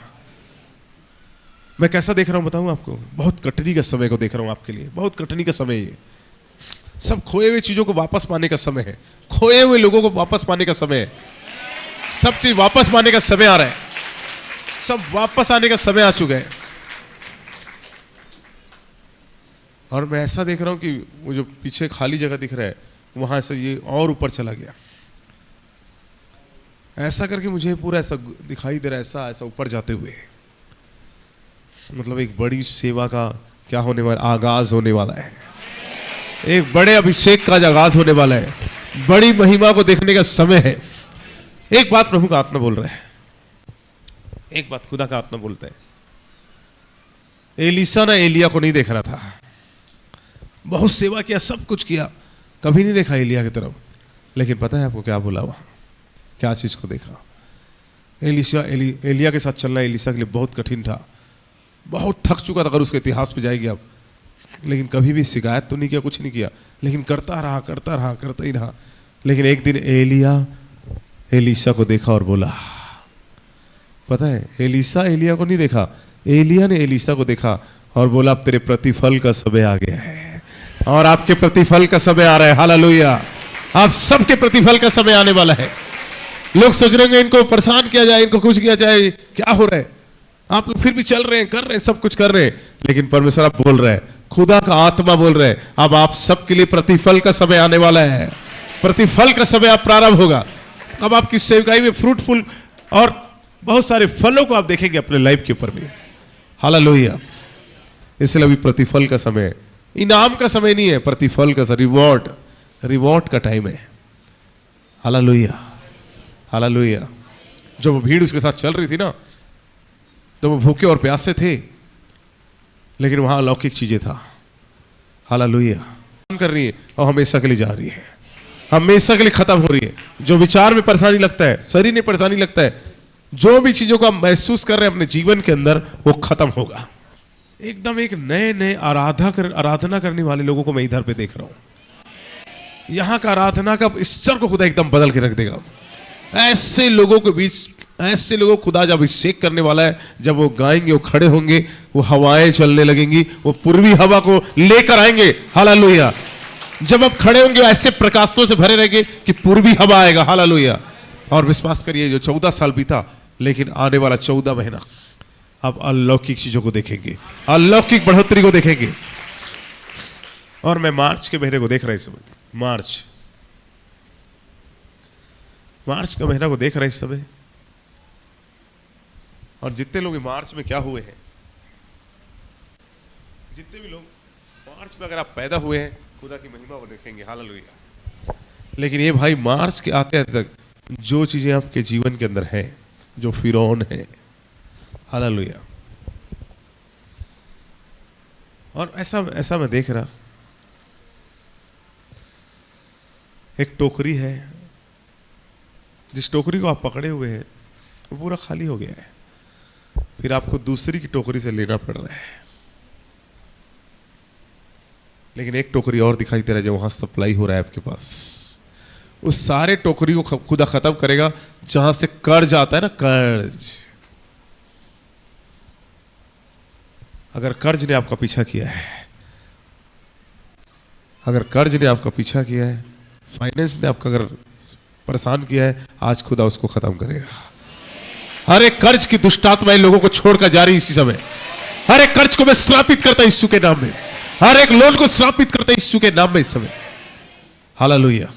मैं कैसा देख रहा हूं बताऊं आपको? बहुत कठिनी का समय को देख रहा हूं आपके लिए। बहुत कठिनी का समय ये। सब खोए हुए चीजों को वापस पाने का समय है। खोए हुए लोगों को वापस पाने का समय है। सब चीज वापस पाने का समय आ रहा है। सब वापस आने का समय आ चुका है। और मैं ऐसा देख रहा हूं कि वो जो पीछे खाली जगह दिख रहा है वहां से ये और ऊपर चला गया। ऐसा करके मुझे पूरा ऐसा दिखाई दे रहा है, ऐसा ऐसा ऊपर जाते हुए, मतलब एक बड़ी सेवा का क्या होने वाला, आगाज होने वाला है। एक बड़े अभिषेक का आगाज होने वाला है, बड़ी महिमा को देखने का समय है। एक बात प्रभु का आत्मा बोल रहा है, एक बात खुदा का आत्मा बोलता है। एलीसा ना एलिया को नहीं देख रहा था, बहुत सेवा किया, सब कुछ किया, कभी नहीं देखा एलिया की तरफ। लेकिन पता है आपको क्या बोला वहां, क्या चीज को देखा? एलिया के साथ चलना एलीसा के लिए बहुत कठिन था, बहुत थक चुका था अगर उसके इतिहास पे जाएगी अब। लेकिन कभी भी शिकायत तो नहीं किया, कुछ नहीं किया, लेकिन करता रहा करता रहा करता ही रहा। लेकिन एक दिन एलिया एलीसा को देखा और बोला, पता है एलीसा एलिया को नहीं देखा, एलिया ने एलीसा को देखा और बोला अब तेरे प्रतिफल का समय आ गया है। और आपके प्रतिफल का समय आ रहा है, हालेलुया। आप सबके प्रतिफल का समय आने वाला है। लोग सोच रहे हैं इनको परेशान किया जाए, इनको कुछ किया जाए, क्या हो रहा है, आप फिर भी चल रहे हैं, कर रहे हैं, सब कुछ कर रहे हैं। लेकिन परमेश्वर आप बोल रहे हैं, खुदा का आत्मा बोल रहे हैं, अब आप सबके लिए प्रतिफल का समय आने वाला है। प्रतिफल का समय आप प्रारंभ होगा। अब आपकी सेवकाई में फ्रूटफुल और बहुत सारे फलों को आप देखेंगे अपने लाइफ के ऊपर में, हालेलुया। इसलिए अभी प्रतिफल का समय है, इनाम का समय नहीं है, प्रतिफल का, रिवॉर्ड का टाइम है, हालेलुया हालेलुया। जब वो भीड़ उसके साथ चल रही थी ना, तो वो भूखे और प्यासे थे, लेकिन वहां अलौकिक चीजें था, हालेलुया। कर रही है और हमेशा के लिए जा रही है, हमेशा के लिए खत्म हो रही है। जो विचार में परेशानी लगता है, शरीर में परेशानी लगता है, जो भी चीजों को आप महसूस कर रहे हैं अपने जीवन के अंदर, वो खत्म होगा। एकदम एक नए आराधना करने वाले लोगों को मैं इधर पे देख रहा हूं। यहां का आराधना का स्तर को खुदा एकदम बदल के रख देगा। ऐसे लोगों के बीच, ऐसे लोगों को खुदा जब अभिषेक करने वाला है, जब वो गाएंगे, वो खड़े होंगे, वो हवाएं चलने लगेंगी, वो पूर्वी हवा को लेकर आएंगे, हालेलुया। जब आप खड़े होंगे ऐसे प्रकाशों से भरे रहेंगे कि पूर्वी हवा आएगा, हालेलुया। और विश्वास करिए, जो 14 साल बीता, लेकिन आने वाला 14 महीना आप अलौकिक चीजों को देखेंगे, अलौकिक बढ़ोतरी को देखेंगे। और मैं मार्च के महीने को देख रहा इस समय, मार्च का महीना को देख रहा इस समय। और जितने लोग मार्च में क्या हुए हैं, जितने भी लोग मार्च में अगर आप पैदा हुए हैं, खुदा की महिमा को देखेंगे, हालेलुया। लेकिन ये भाई मार्च के आते आते तक जो चीजें आपके जीवन के अंदर हैं, जो फिरौन है, हालेलुया। और ऐसा मैं देख रहा, एक टोकरी है, जिस टोकरी को आप पकड़े हुए हैं वो पूरा खाली हो गया है, फिर आपको दूसरी की टोकरी से लेना पड़ रहा है। लेकिन एक टोकरी और दिखाई दे रहा है जो वहां सप्लाई हो रहा है आपके पास। उस सारे टोकरी को खुदा खत्म करेगा जहां से कर्ज आता है ना, कर्ज। अगर कर्ज ने आपका पीछा किया है, अगर कर्ज ने आपका पीछा किया है, फाइनेंस ने आपका अगर परेशान किया है, आज खुदा उसको खत्म करेगा। हर एक कर्ज की दुष्टात्माएं लोगों को छोड़कर जा रही इसी समय। हर एक कर्ज को मैं श्रापित करता यीशु के नाम में, हर एक लोन को श्रापित करता यीशु के नाम में इस समय, हालेलुया।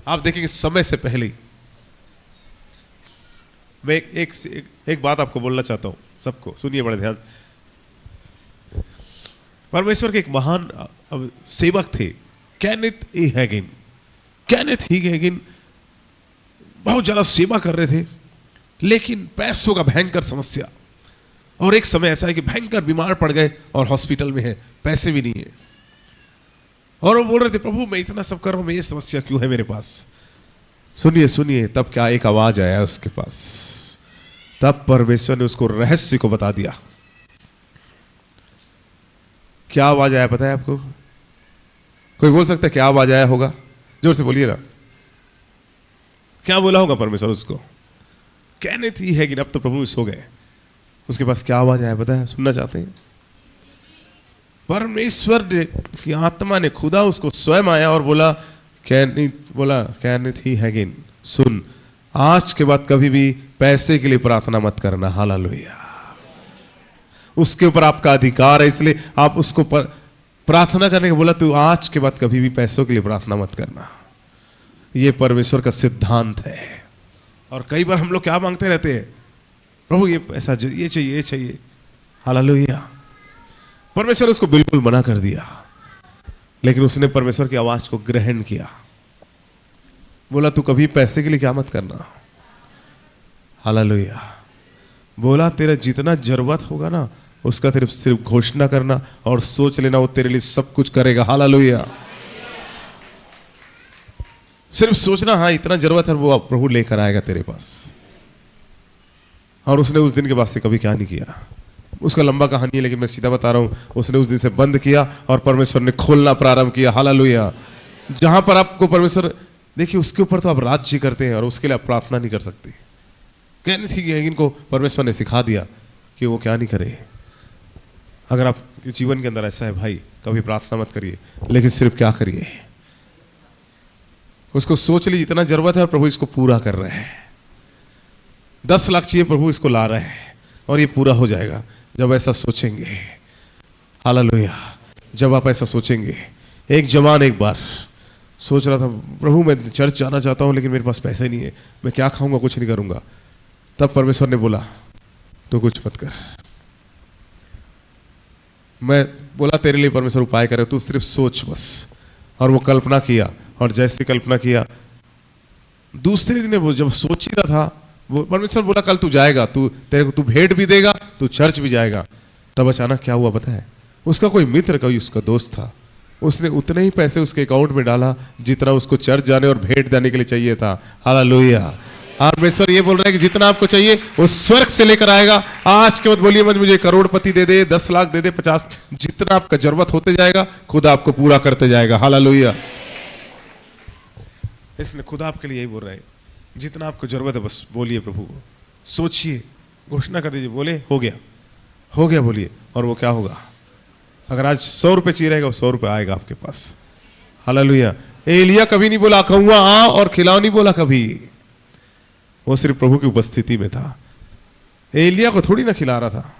आप देखेंगे समय से पहले ही मैं एक बात आपको बोलना चाहता हूं, सबको सुनिए बड़े ध्यान। परमेश्वर के एक महान सेवक थे, केनेथ ई हैगिन। केनेथ ई हैगिन बहुत ज्यादा सेवा कर रहे थे, लेकिन पैसों का भयंकर समस्या। और एक समय ऐसा है कि भयंकर बीमार पड़ गए और हॉस्पिटल में है, पैसे भी नहीं है। और वो बोल रहे थे, प्रभु मैं इतना सब कर रहा हूं, मैं ये समस्या क्यों है मेरे पास। सुनिए सुनिए, तब क्या एक आवाज आया उसके पास। तब परमेश्वर ने उसको रहस्य को बता दिया। क्या आवाज आया पता है आपको? कोई बोल सकता है क्या आवाज आया होगा? जोर से बोलिए ना, क्या बोला होगा परमेश्वर उसको? कहने थी है कि अब तो प्रभु सो गए, उसके पास क्या आवाज आया पता है? सुनना चाहते हैं? परमेश्वर की आत्मा ने, खुदा उसको स्वयं आया और बोला, कैनेथ ई हैगिन, सुन, आज के बाद कभी भी पैसे के लिए प्रार्थना मत करना, हालेलुया। उसके ऊपर आपका अधिकार है, इसलिए आप उसको प्रार्थना करने को बोला, तू आज के बाद कभी भी पैसों के लिए प्रार्थना मत करना। यह परमेश्वर का सिद्धांत है। और कई बार हम लोग क्या मांगते रहते हैं, प्रभु ये पैसा ये चाहिए, ये चाहिए। हालेलुया। परमेश्वर ने उसको बिल्कुल मना कर दिया, लेकिन उसने परमेश्वर की आवाज को ग्रहण किया। बोला तू कभी पैसे के लिए क्या मत करना। हालेलुया। बोला तेरा जितना जरूरत होगा ना उसका सिर्फ घोषणा करना और सोच लेना, वो तेरे लिए सब कुछ करेगा। हालेलुया। सिर्फ सोचना, हाँ इतना जरूरत है, वो प्रभु लेकर आएगा तेरे पास। और उसने उस दिन के बाद से कभी क्या नहीं किया। उसका लंबा कहानी है, लेकिन मैं सीधा बता रहा हूं, उसने उस दिन से बंद किया और परमेश्वर ने खोलना प्रारंभ किया। हालेलुया। जहां पर आपको परमेश्वर, देखिए उसके ऊपर तो आप राज्य करते हैं और उसके लिए आप प्रार्थना नहीं कर सकते। कहनी थी कि इनको परमेश्वर ने सिखा दिया कि वो क्या नहीं करे। अगर आप जीवन के अंदर ऐसा है भाई, कभी प्रार्थना मत करिए, लेकिन सिर्फ क्या करिए, उसको सोच लीजिए जितना जरूरत है और प्रभु इसको पूरा कर रहे हैं। 10 लाख चाहिए, प्रभु इसको ला रहे हैं और ये पूरा हो जाएगा जब ऐसा सोचेंगे। हालेलुया। जब आप ऐसा सोचेंगे। एक जवान एक बार सोच रहा था, प्रभु मैं चर्च जाना चाहता हूं लेकिन मेरे पास पैसे नहीं है, मैं क्या खाऊंगा, कुछ नहीं करूंगा। तब परमेश्वर ने बोला तू कुछ मत कर, मैं बोला तेरे लिए परमेश्वर उपाय करे, तू सिर्फ सोच बस। और वो कल्पना किया, और जैसे कल्पना किया दूसरे दिन वो जब सोच ही रहा था, वो परमेश्वर बोला कल तू जाएगा, तेरे को तू भेंट भी देगा, तू चर्च भी जाएगा। तब अचानक क्या हुआ पता है, उसका कोई मित्र, कोई उसका दोस्त था, उसने उतने ही पैसे उसके अकाउंट में डाला जितना उसको चर्च जाने और भेंट देने के लिए चाहिए था। हालेलुया। परमेश्वर ये बोल रहा है कि जितना आपको चाहिए वो स्वर्ग से लेकर आएगा। आज के मत बोलिए मत मुझे करोड़पति दे दे, 10 लाख दे दे, 50, जितना आपका जरूरत होते जाएगा खुदा आपको पूरा करते जाएगा। हालेलुया। इसलिए खुदा आपके लिए यही बोल रहा है, जितना आपको जरूरत है बस बोलिए प्रभु को, सोचिए, घोषणा कर दीजिए, बोले हो गया, हो गया बोलिए, और वो क्या होगा। अगर आज 100 रुपए चाहिए रहेगा, 100 रुपए आएगा आपके पास। हालेलुया। एलिया कभी नहीं बोला कौआ आ और खिलाओ, नहीं बोला कभी, वो सिर्फ प्रभु की उपस्थिति में था। एलिया को थोड़ी ना खिला रहा था।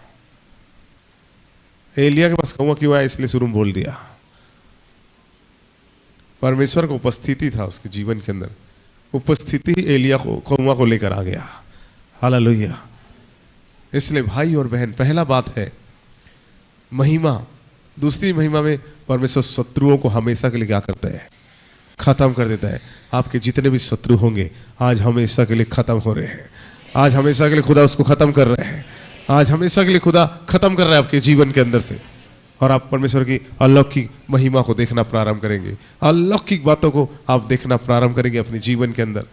एलिया के पास कौआ क्यों आया, इसलिए शुरू में बोल दिया। परमेश्वर को उपस्थिति था उसके जीवन के अंदर, उपस्थिति एलिया को कौआ को लेकर आ गया। हालेलुया। इसलिए भाई और बहन, पहला बात है महिमा। दूसरी महिमा में परमेश्वर शत्रुओं को हमेशा के लिए क्या करता है, खत्म कर देता है। आपके जितने भी शत्रु होंगे आज हमेशा के लिए खत्म हो रहे हैं। आज हमेशा के लिए खुदा उसको खत्म कर रहे हैं। आज हमेशा के लिए खुदा खत्म कर रहा है आपके जीवन के अंदर से, और आप परमेश्वर की अलौकिक महिमा को देखना प्रारंभ करेंगे। अलौकिक बातों को आप देखना प्रारंभ करेंगे अपने जीवन के अंदर।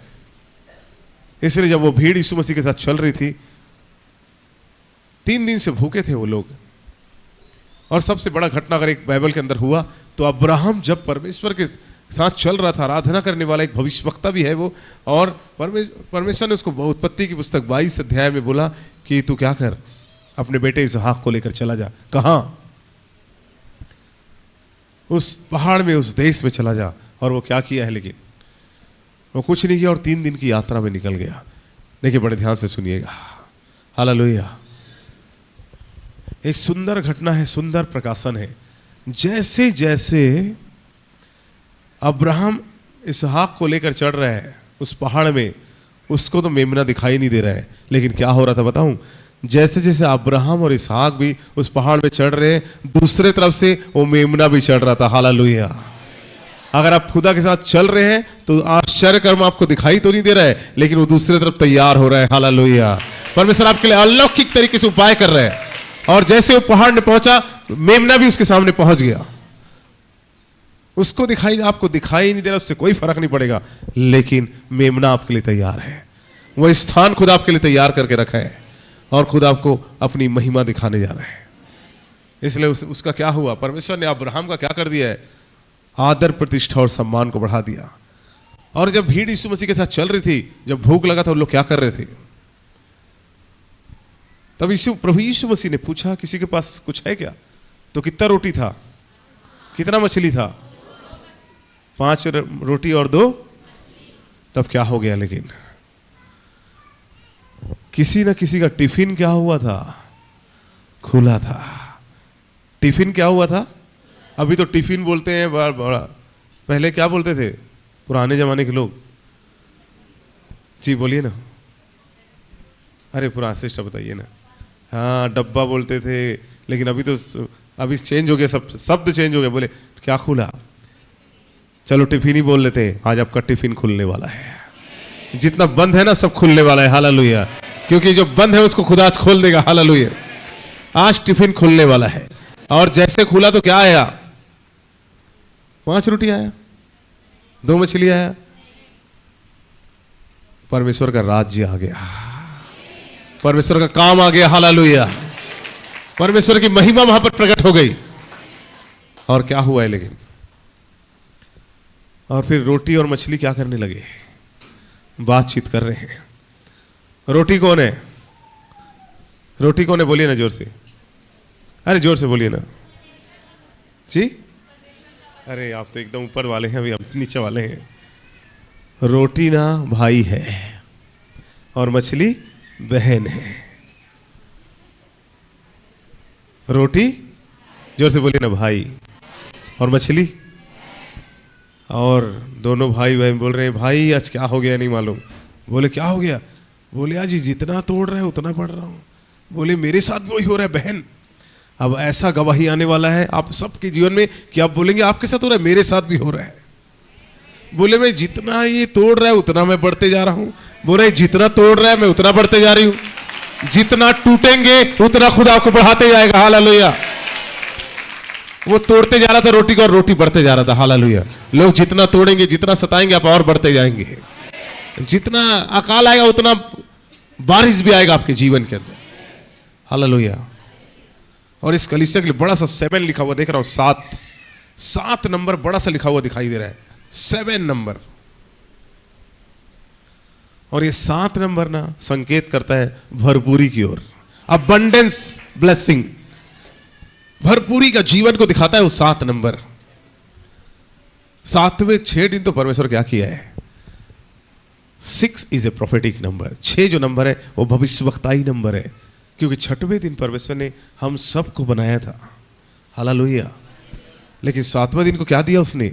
इसलिए जब वो भीड़ यीशु मसीह के साथ चल रही थी, 3 दिन से भूखे थे वो लोग। और सबसे बड़ा घटना अगर एक बाइबल के अंदर हुआ तो अब्राहम जब परमेश्वर के साथ चल रहा था, आराधना करने वाला एक भविष्यवक्ता भी है वो, और परमेश्वर ने उसको उत्पत्ति की पुस्तक 22 अध्याय में बोला कि तू क्या कर, अपने बेटे इसहाक को लेकर चला जा। कहां? उस पहाड़ में, उस देश में चला जा। और वो क्या किया है, लेकिन वो कुछ नहीं किया और 3 दिन की यात्रा में निकल गया। देखिए बड़े ध्यान से सुनिएगा। हालेलुया। एक सुंदर घटना है, सुंदर प्रकाशन है। जैसे जैसे अब्राहम इसहाक को लेकर चढ़ रहा है उस पहाड़ में, उसको तो मेमना दिखाई नहीं दे रहा है, लेकिन क्या हो रहा था बताऊं, जैसे जैसे अब्राहम और इसहाक भी उस पहाड़ में चढ़ रहे हैं, दूसरे तरफ से वो मेमना भी चढ़ रहा था। हालेलुया। अगर आप खुदा के साथ चल रहे हैं तो आश्चर्य कर्म आपको दिखाई तो नहीं दे रहा है, लेकिन वो दूसरे तरफ तैयार हो रहा है। हालेलुया। परमेश्वर आपके लिए अलौकिक तरीके से उपाय कर रहे हैं। और जैसे वो पहाड़ में पहुंचा, मेमना भी उसके सामने पहुंच गया। उसको दिखाई, आपको दिखाई नहीं दे रहा, उससे कोई फर्क नहीं पड़ेगा, लेकिन मेमना आपके लिए तैयार है। वह स्थान खुद आपके लिए तैयार करके रखा है और खुद आपको अपनी महिमा दिखाने जा रहा है। इसलिए उसका क्या हुआ, परमेश्वर ने अब्राहम का क्या कर दिया है, आदर प्रतिष्ठा और सम्मान को बढ़ा दिया। और जब भीड़ यीशु मसीह के साथ चल रही थी, जब भूख लगा था, वो लोग क्या कर रहे थे, तब प्रभु यीशु मसीह ने पूछा किसी के पास कुछ है क्या? तो कितना रोटी था, कितना मछली था? 5 रोटी और 2। तब क्या हो गया, लेकिन किसी ना किसी का टिफिन क्या हुआ था, खुला था। टिफिन क्या हुआ था? अभी तो टिफिन बोलते हैं बड़ा, पहले क्या बोलते थे पुराने जमाने के लोग? जी बोलिए ना। अरे पूरा सिस्टर बताइए ना। हाँ डब्बा बोलते थे, लेकिन अभी चेंज हो गया, सब शब्द चेंज हो गया। बोले क्या खुला? चलो टिफिन ही बोल लेते हैं। आज आपका टिफिन खुलने वाला है। जितना बंद है ना सब खुलने वाला है। हालेलुया। क्योंकि जो बंद है उसको खुदा आज खोल देगा। हालेलुया। आज टिफिन खुलने वाला है। और जैसे खुला तो क्या आया? 5 रोटी आया, 2 मछली आया। परमेश्वर का राज्य आ गया, परमेश्वर का काम आ गया। हालेलुया। परमेश्वर की महिमा वहां पर प्रकट हो गई। और क्या हुआ है लेकिन? और फिर रोटी और मछली क्या करने लगे? बातचीत कर रहे हैं। रोटी कौन है? रोटी कौन है? बोलिए ना जोर से। अरे जोर से बोलिए ना जी। अरे आप तो एकदम ऊपर वाले हैं, अभी हम नीचे वाले हैं। रोटी ना भाई है और मछली बहन है। रोटी जोर से बोलिए ना, भाई, और मछली। और दोनों भाई बहन बोल रहे हैं, भाई आज क्या हो गया नहीं मालूम। बोले क्या हो गया? बोले आज जितना तोड़ रहे उतना पढ़ रहा हूं। बोले मेरे साथ भी वही हो रहा है बहन। अब ऐसा गवाही आने वाला है आप सबके जीवन में कि आप बोलेंगे आपके साथ हो रहा है, मेरे साथ भी हो रहा है। बोले मैं जितना ये तोड़ रहा है उतना मैं बढ़ते जा रहा हूं। बोले जितना तोड़ रहा है मैं उतना बढ़ते जा रही हूं। जितना टूटेंगे उतना खुदा आपको बढ़ाते जाएगा। हालेलुया। वो तोड़ते जा रहा था रोटी को और रोटी बढ़ते जा रहा था। हालेलुया। लोग जितना तोड़ेंगे, जितना सताएंगे, आप और बढ़ते जाएंगे। जितना अकाल आएगा उतना बारिश भी आएगा आपके जीवन के अंदर। हालेलुया। और इस कलीसिया के लिए बड़ा सा 7 लिखा हुआ देख रहा हूं। 7 नंबर बड़ा सा लिखा हुआ दिखाई दे रहा है। 7 नंबर। और ये 7 नंबर ना संकेत करता है भरपूरी की ओर। अबंडेंस ब्लेसिंग, भरपूरी का जीवन को दिखाता है वो 7 नंबर। 7वें 6 दिन तो परमेश्वर क्या किया है? 6 इज ए प्रोफेटिक नंबर। 6 जो नंबर है वो भविष्यवक्ताई नंबर है, क्योंकि 6वें दिन परमेश्वर ने हम सबको बनाया था। हालेलुया। लेकिन 7वें दिन को क्या दिया उसने?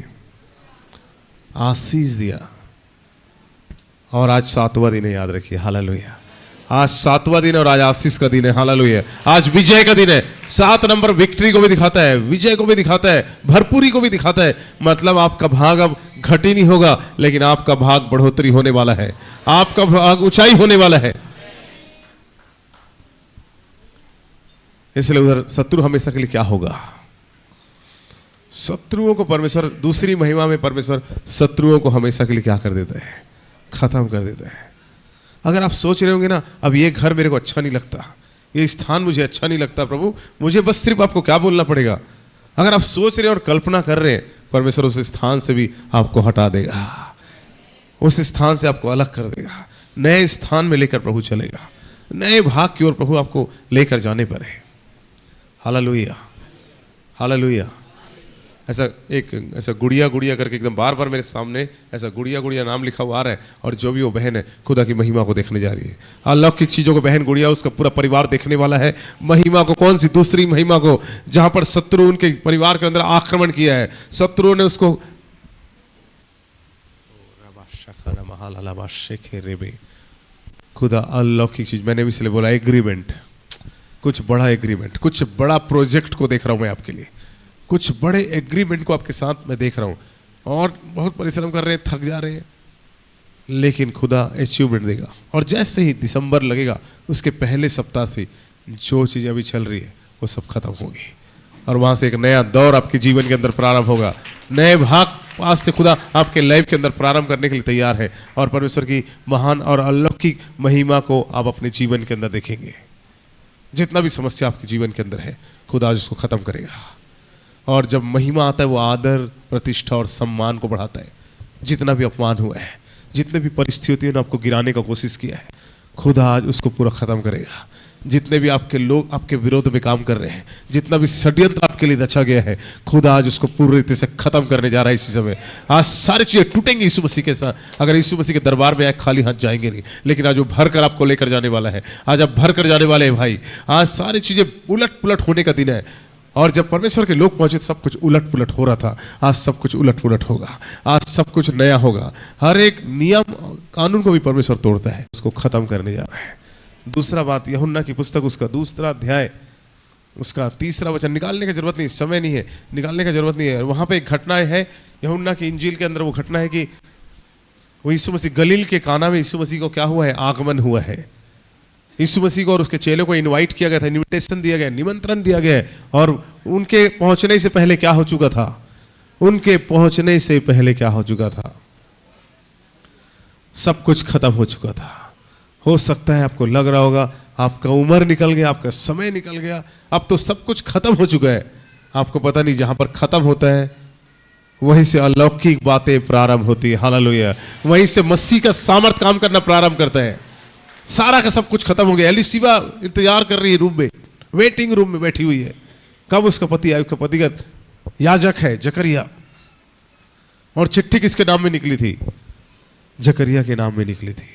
आशीष दिया। और आज 7वां दिन है, याद रखिए। हालेलुया। आज 7वां दिन है और आज आशीष का दिन है। हालेलुया। आज विजय का दिन है। 7 नंबर विक्ट्री को भी दिखाता है, विजय को भी दिखाता है, भरपूरी को भी दिखाता है। मतलब आपका भाग अब घट ही नहीं होगा, लेकिन आपका भाग बढ़ोतरी होने वाला है, आपका भाग ऊंचाई होने वाला है। इसलिए उधर शत्रु हमेशा के लिए क्या होगा? शत्रुओं को परमेश्वर, दूसरी महिमा में परमेश्वर शत्रुओं को हमेशा के लिए क्या कर देता है? खत्म कर देता है। अगर आप सोच रहे होंगे ना, अब ये घर मेरे को अच्छा नहीं लगता, ये स्थान मुझे अच्छा नहीं लगता, प्रभु मुझे बस सिर्फ आपको क्या बोलना पड़ेगा? अगर आप सोच रहे हैं और कल्पना कर रहे हैं, परमेश्वर उस स्थान से भी आपको हटा देगा, उस स्थान से आपको अलग कर देगा, नए स्थान में लेकर प्रभु चलेगा, नए भाग की ओर प्रभु आपको लेकर जाने पर है। हालेलुया। हालेलुया। ऐसा गुड़िया गुड़िया करके एकदम बार बार मेरे सामने ऐसा गुड़िया गुड़िया नाम लिखा हुआ आ रहा है। और जो भी वो बहन है खुदा की महिमा को देखने जा रही है। अलौकिक चीज़ों को बहन गुड़िया, उसका पूरा परिवार देखने वाला है। महिमा को, कौन सी? दूसरी महिमा को, जहां पर शत्रु उनके परिवार के अंदर आक्रमण किया है, शत्रुओं ने उसको खुदा अलौकिक चीज, मैंने भी इसलिए बोला एग्रीमेंट, कुछ बड़ा एग्रीमेंट, कुछ बड़ा प्रोजेक्ट को देख रहा हूं मैं आपके लिए, कुछ बड़े एग्रीमेंट को आपके साथ मैं देख रहा हूं। और बहुत परिश्रम कर रहे हैं, थक जा रहे हैं, लेकिन खुदा अचीवमेंट देगा। और जैसे ही दिसंबर लगेगा उसके पहले सप्ताह से जो चीज़ें अभी चल रही है वो सब खत्म होगी और वहाँ से एक नया दौर आपके जीवन के अंदर प्रारंभ होगा। नए भाग आज से खुदा आपके लाइफ के अंदर प्रारंभ करने के लिए तैयार है और परमेश्वर की महान और अलौकिक महिमा को आप अपने जीवन के अंदर देखेंगे। जितना भी समस्या आपके जीवन के अंदर है खुदा आज उसको ख़त्म करेगा। और जब महिमा आता है वो आदर, प्रतिष्ठा और सम्मान को बढ़ाता है। जितना भी अपमान हुआ है, जितने भी परिस्थितियों ने आपको गिराने का कोशिश किया है, खुदा आज उसको पूरा ख़त्म करेगा। जितने भी आपके लोग आपके विरोध में काम कर रहे हैं, जितना भी षड्यंत्र आपके लिए रचा गया है, खुदा आज उसको पूरी रीति से खत्म करने जा रहा है। इसी समय आज सारी चीजें टूटेंगी यीशु मसीह के साथ। अगर यीशु मसीह के दरबार में आए खाली हाथ जाएंगे नहीं, लेकिन आज वो भर कर आपको लेकर जाने वाला है। आज आप भर कर जाने वाले हैं भाई। आज सारी चीजें उलट पुलट होने का दिन है। और जब परमेश्वर के लोग पहुंचे तो सब कुछ उलट पुलट हो रहा था, आज सब कुछ उलट पुलट होगा। आज सब कुछ नया होगा। हर एक नियम कानून को भी परमेश्वर तोड़ता है, उसको खत्म करने जा रहा है। दूसरा बात, यूहन्ना की पुस्तक उसका दूसरा अध्याय उसका 3 वचन, निकालने की जरूरत नहीं, समय नहीं है, निकालने की जरूरत नहीं है। वहां पे एक घटना है यूहन्ना की इंजील के अंदर, वो घटना है कि वो यीशु मसीह गलील के काना में यीशु मसीह को क्या हुआ है, आगमन हुआ है। यीशु मसीह को और उसके चेलों को इनवाइट किया गया था, इनविटेशन दिया गया, निमंत्रण दिया गया है। और उनके पहुंचने से पहले क्या हो चुका था, उनके पहुंचने से पहले क्या हो चुका था, सब कुछ खत्म हो चुका था। हो सकता है आपको लग रहा होगा आपका उम्र निकल गया, आपका समय निकल गया, अब तो सब कुछ खत्म हो चुका है। आपको पता नहीं, जहां पर खत्म होता है वहीं से अलौकिक बातें प्रारंभ होती है। हालेलुया। वहीं से मसीह का सामर्थ काम करना प्रारंभ करता है। सारा का सब कुछ खत्म हो गया। एलिशिबा इंतजार कर रही है रूम में, वेटिंग रूम में बैठी हुई है, कब उसका पति आए। उसका पति का याजक है जकरिया, और चिट्ठी किसके नाम में निकली थी, जकरिया के नाम में निकली थी।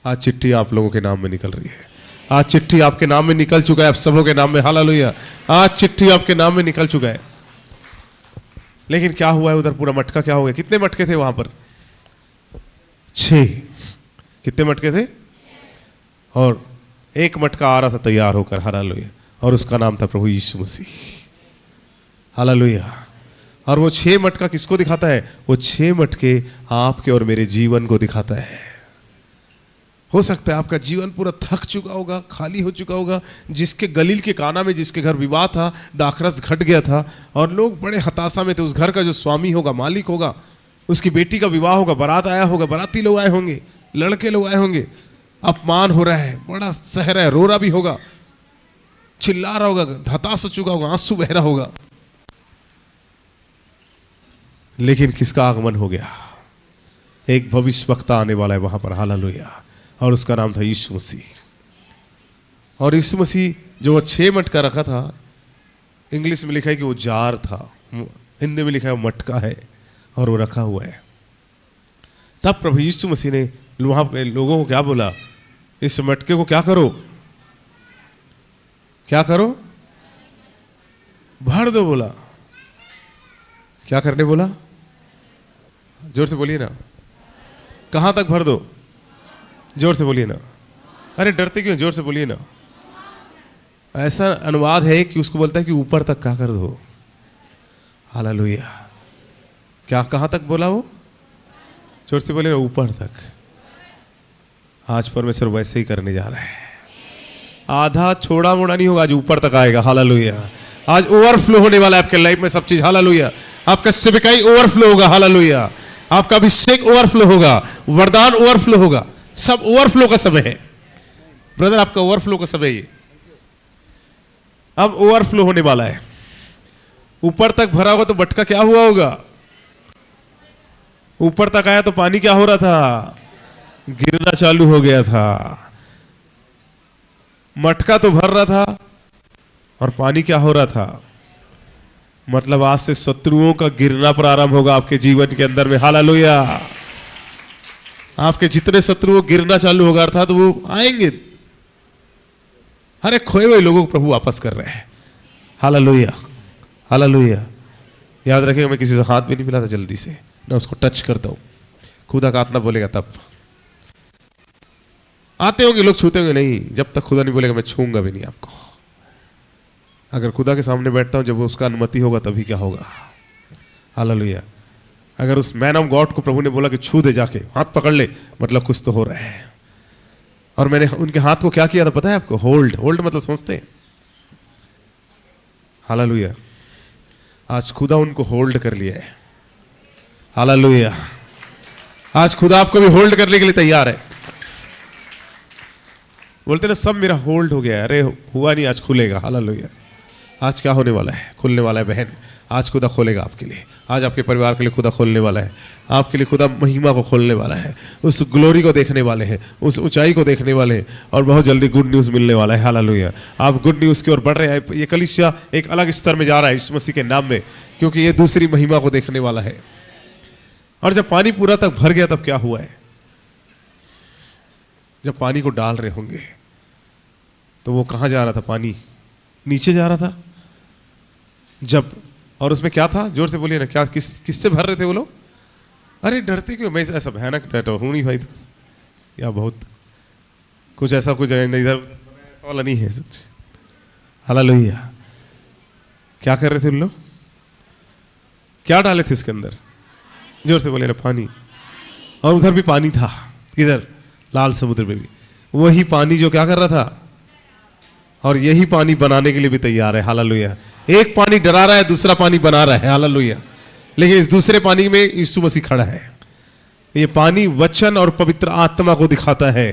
आज चिट्ठी आप लोगों के नाम में निकल रही है। आज चिट्ठी आपके नाम में निकल चुका है, आप सबों के नाम में। हालेलुया। आज चिट्ठी आपके नाम में निकल चुका है। लेकिन क्या हुआ है उधर, पूरा मटका क्या हो गया। कितने मटके थे वहां पर, 6। कितने मटके थे, और एक मटका आ रहा था तैयार होकर। हालेलुया। और उसका नाम था प्रभु यीशु मसीह। हालेलुया। और वो 6 मटका किसको दिखाता है, वो 6 मटके आपके और मेरे जीवन को दिखाता है। हो सकता है आपका जीवन पूरा थक चुका होगा, खाली हो चुका होगा। जिसके गलील के काना में जिसके घर विवाह था, दाखरस घट गया था और लोग बड़े हताशा में थे। उस घर का जो स्वामी होगा, मालिक होगा, उसकी बेटी का विवाह होगा, बारात आया होगा, बाराती लोग आए होंगे, लड़के लोग आए होंगे, अपमान हो रहा है, बड़ा सह रहा है, रो रहा भी होगा, चिल्ला रहा होगा, हताश हो चुका होगा, आंसू बह रहा होगा। लेकिन किसका आगमन हो गया, एक भविष्यवक्ता आने वाला है वहां पर। हालेलुया। और उसका नाम था यीशु मसीह। और यीशु मसीह जो 6 मटका रखा था, इंग्लिश में लिखा है कि वो जार था, हिंदी में लिखा है वो मटका है, और वो रखा हुआ है। तब प्रभु यीशु मसीह ने वहां पे लोगों को क्या बोला, इस मटके को क्या करो, क्या करो, भर दो बोला। क्या करने बोला, जोर से बोलिए ना, कहां तक भर दो, जोर से बोलिए ना। अरे डरते क्यों, जोर से बोलिए ना। ऐसा अनुवाद है कि उसको बोलता है कि ऊपर तक क्या कर दो। हालेलुया। क्या कहां तक बोला वो, जोर से बोलिए ना, ऊपर तक। आज परमेश्वर वैसे ही करने जा रहा है। आधा छोड़ा मोड़ा नहीं होगा, आज ऊपर तक आएगा। हालेलुया। आज ओवरफ्लो होने वाला है आपके लाइफ में सब चीज। हालेलुया। आपका सेवकाई ओवरफ्लो होगा। हालेलुया। आपका अभिषेक ओवरफ्लो होगा, वरदान ओवरफ्लो होगा, सब ओवरफ्लो का समय है। ब्रदर आपका ओवरफ्लो का समय ये अब ओवरफ्लो होने वाला है। ऊपर तक भरा होगा तो मटका क्या हुआ होगा, ऊपर तक आया तो पानी क्या हो रहा था, गिरना चालू हो गया था। मटका तो भर रहा था और पानी क्या हो रहा था, मतलब आज से शत्रुओं का गिरना प्रारंभ होगा आपके जीवन के अंदर में। हालेलुया। आपके जितने शत्रु गिरना चालू होगा, अर्थात वो आएंगे। हर एक खोए हुए लोगों को प्रभु वापस कर रहे हैं। हालेलुया। हालेलुया। याद रखिएगा, मैं किसी से हाथ भी नहीं मिलाता जल्दी से, ना उसको टच करता हूं। खुदा का आत्मा बोलेगा तब आते होंगे लोग, छूते होंगे नहीं। जब तक खुदा नहीं बोलेगा मैं छूंगा भी नहीं आपको। अगर खुदा के सामने बैठता हूं, जब उसका अनुमति होगा तभी क्या होगा। हालेलुया। अगर उस मैन ऑफ गॉड को प्रभु ने बोला कि छू दे, जाके हाथ पकड़ ले, मतलब कुछ तो हो रहा है। और मैंने उनके हाथ को क्या किया था पता है आपको, होल्ड। होल्ड मतलब समझते हैं। हालेलुया। आज खुदा उनको होल्ड कर लिया है। हालेलुया। आज खुदा आपको भी होल्ड करने के लिए तैयार है। बोलते ना सब मेरा होल्ड हो गया है, अरे हुआ नहीं, आज खुलेगा। हालेलुया। आज क्या होने वाला है, खुलने वाला है बहन। आज खुदा खोलेगा आपके लिए, आज आपके परिवार के लिए खुदा खोलने वाला है। आपके लिए खुदा महिमा को खोलने वाला है, उस ग्लोरी को देखने वाले हैं, उस ऊंचाई को देखने वाले हैं, और बहुत जल्दी गुड न्यूज़ मिलने वाला है। हालेलुया। आप गुड न्यूज़ की ओर बढ़ रहे हैं। ये कलीसिया एक अलग स्तर में जा रहा है यीशु मसीह के नाम में, क्योंकि ये दूसरी महिमा को देखने वाला है। और जब पानी पूरा तक भर गया तब क्या हुआ है, जब पानी को डाल रहे होंगे तो वो कहाँ जा रहा था, पानी नीचे जा रहा था। जब और उसमें क्या था, जोर से बोलिए ना, क्या किससे भर रहे थे वो लोग। अरे डरते क्यों, मैं ऐसा भयानक डरता हूँ नहीं भाई, या बहुत कुछ ऐसा कुछ इधर वाला नहीं है सच। हालेलुया। क्या कर रहे थे उन लोग? क्या डाले थे इसके अंदर? जोर से बोले ना, पानी। और उधर भी पानी था, इधर लाल समुद्र में भी वही पानी जो क्या कर रहा था, और यही पानी बनाने के लिए भी तैयार है। हालेलुया। एक पानी डरा रहा है, दूसरा पानी बना रहा है। हालेलुया। लेकिन इस दूसरे पानी में यीशु मसीह खड़ा है। ये पानी वचन और पवित्र आत्मा को दिखाता है।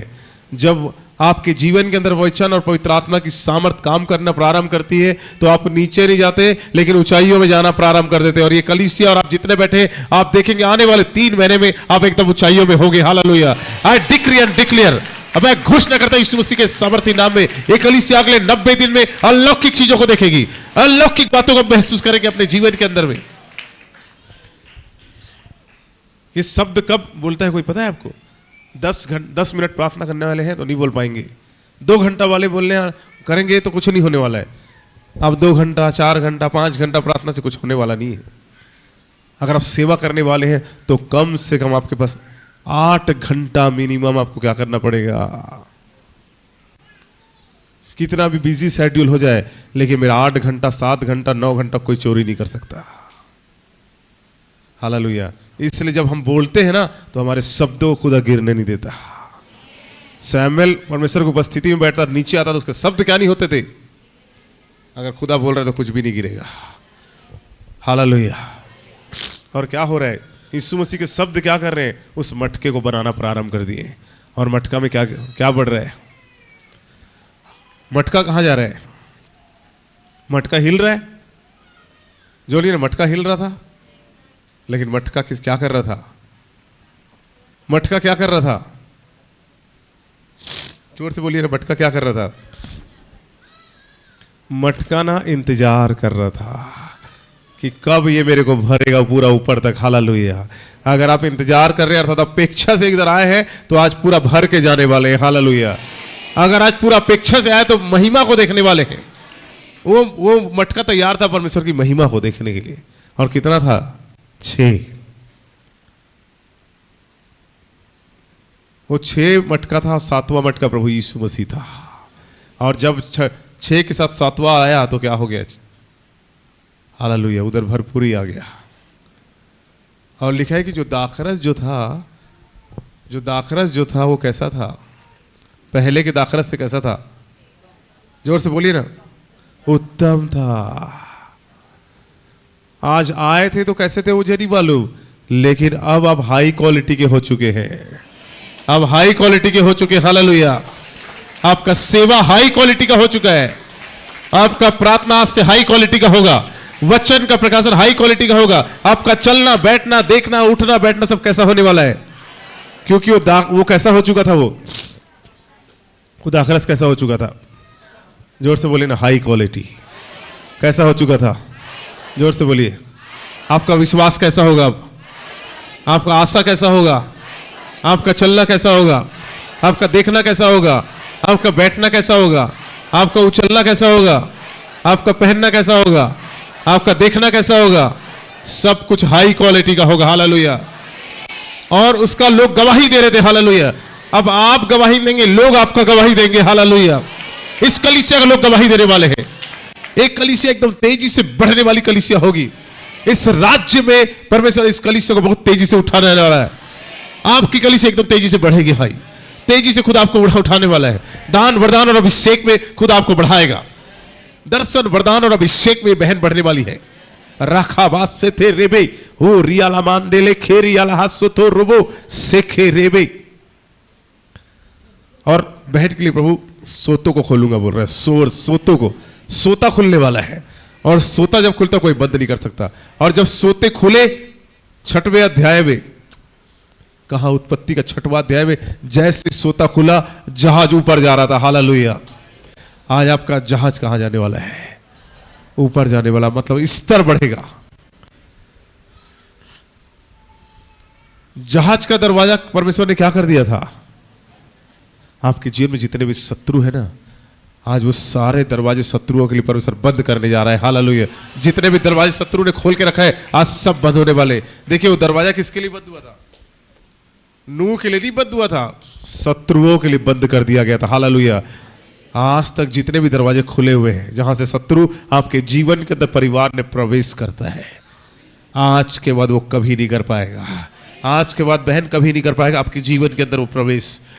जब आपके जीवन के अंदर वचन और पवित्र आत्मा की सामर्थ काम करना प्रारंभ करती है तो आप नीचे नहीं जाते लेकिन ऊंचाइयों में जाना प्रारंभ कर देते हैं। और ये कलीसिया और आप जितने बैठे, आप देखेंगे आने वाले 3 महीने में आप एकदम ऊंचाइयों में होंगे। Hallelujah. I decree and declare, अब मैं घोषणा करता हूं यीशु मसीह के सामर्थी नाम में, एक कलीसिया अगले 90 दिन में अलौकिक चीजों को देखेगी, अलौकिक बातों को महसूस करेंगे अपने जीवन के अंदर में। ये शब्द कब बोलता है कोई पता है आपको? 10 मिनट प्रार्थना करने वाले हैं तो नहीं बोल पाएंगे। 2 घंटा वाले बोलने करेंगे तो कुछ नहीं होने वाला है। अब 2 घंटा, 4 घंटा, 5 घंटा प्रार्थना से कुछ होने वाला नहीं है। अगर आप सेवा करने वाले हैं तो कम से कम आपके पास 8 घंटा मिनिमम आपको क्या करना पड़ेगा। कितना भी बिजी शेड्यूल हो जाए, लेकिन मेरा 8 घंटा, 7 घंटा, 9 घंटा कोई चोरी नहीं कर सकता। हालेलुया। इसलिए जब हम बोलते हैं ना तो हमारे शब्दों को खुदा गिरने नहीं देता। सैमुएल परमेश्वर की उपस्थिति में बैठता, नीचे आता तो उसके शब्द क्या नहीं होते थे। अगर खुदा बोल रहा है तो कुछ भी नहीं गिरेगा। हालेलुया। और क्या हो रहा है? यीशु मसीह के शब्द क्या कर रहे हैं? उस मटके को बनाना प्रारंभ कर दिए। और मटका में क्या क्या बढ़ रहा है? मटका कहां जा रहा है? मटका हिल रहा है। जो लिए ना, मटका हिल रहा था, लेकिन मटका क्या कर रहा था? मटका क्या कर रहा था? जोर से बोलिए ना, मटका क्या कर रहा था? मटका ना इंतजार कर रहा था कि कब ये मेरे को भरेगा पूरा ऊपर तक। हालेलुया। अगर आप इंतजार कर रहे हैं अर्थात अपेक्षा से इधर आए हैं तो आज पूरा भर के जाने वाले हैं। हालेलुया। अगर आज पूरा अपेक्षा से आए तो महिमा को देखने वाले हैं। वो मटका तैयार था परमेश्वर की महिमा को देखने के लिए। और कितना था? 6। वो 6 मटका था, 7वां मटका प्रभु यीशु मसीह था। और जब 6 के साथ 7वां आया तो क्या हो गया? हालेलुया। उधर भरपूरी आ गया। और लिखा है कि जो दाखरस जो था वो कैसा था? पहले के दाखरस से कैसा था? जोर से बोलिए ना, उत्तम था। आज आए थे तो कैसे थे मुझे नहीं मालूम, लेकिन अब आप हाई क्वालिटी के हो चुके हैं। अब हाई क्वालिटी के हो चुके। हालेलुया। आपका सेवा हाई क्वालिटी का हो चुका है। आपका प्रार्थना आज से हाई क्वालिटी का होगा। वचन का प्रकाशन हाई क्वालिटी का होगा। आपका चलना, बैठना, देखना, उठना, बैठना सब कैसा होने वाला है? क्योंकि वो कैसा हो चुका था? वो दाखरस कैसा हो चुका था? जोर से बोलिए ना, हाई क्वालिटी। कैसा हो चुका था? जोर से बोलिए। आपका विश्वास कैसा होगा? अब आपका आशा कैसा होगा? आपका चलना कैसा होगा? आपका देखना कैसा होगा? आपका बैठना कैसा होगा? आपका उछलना कैसा होगा? आपका पहनना कैसा होगा? आपका देखना कैसा होगा? सब कुछ हाई क्वालिटी का होगा। हालेलुया। और उसका लोग गवाही दे रहे थे। हालेलुया। अब आप गवाही देंगे, लोग आपका गवाही देंगे। हालेलुया। इस कलीसिया का लोग गवाही देने वाले हैं। एक कलीसिया एकदम तेजी से बढ़ने वाली कलीसिया होगी। इस राज्य में परमेश्वर इस कलीसिया को बहुत तेजी से उठाने वाला है। आपकी कलीसिया एकदम तेजी से बढ़ेगी। भाई, तेजी से खुद आपको उठाने वाला है। दान, वरदान और अभिषेक में खुद आपको बढ़ाएगा। दर्शन, वरदान और अभिषेक में बहन बढ़ने वाली है। राखाबास से थे रेबे हो रियाला मांडेले खेरियाला हासोतो रोबो सेखे रेबे। और बहन के लिए प्रभु सोतों को खोलूंगा बोल रहा है। सोतों को, सोता खुलने वाला है। और सोता जब खुलता कोई बंद नहीं कर सकता। और जब सोते खुले 6वें अध्याय में, कहा उत्पत्ति का 6वां अध्याय में, जैसे सोता खुला जहाज ऊपर जा रहा था। हालेलुया। आज आपका जहाज कहां जाने वाला है? ऊपर जाने वाला, मतलब स्तर बढ़ेगा। जहाज का दरवाजा परमेश्वर ने क्या कर दिया था? आपके जीवन में जितने भी शत्रु है ना, आज वो सारे दरवाजे शत्रुओं के लिए परमेश्वर बंद करने जा रहा है। हालेलुया। जितने भी दरवाजे शत्रु ने खोल के रखा है आज सब बंद होने वाले। देखिए वो दरवाजा किसके लिए बंद हुआ था? नूह के लिए नहीं बंद हुआ था, शत्रुओं के लिए बंद कर दिया गया था। हालेलुया। आज तक जितने भी दरवाजे खुले हुए हैं जहां से शत्रु आपके जीवन के अंदर परिवार में प्रवेश करता है, आज के बाद वो कभी नहीं कर पाएगा। आज के बाद बहन कभी नहीं कर पाएगा आपके जीवन के अंदर वो प्रवेश।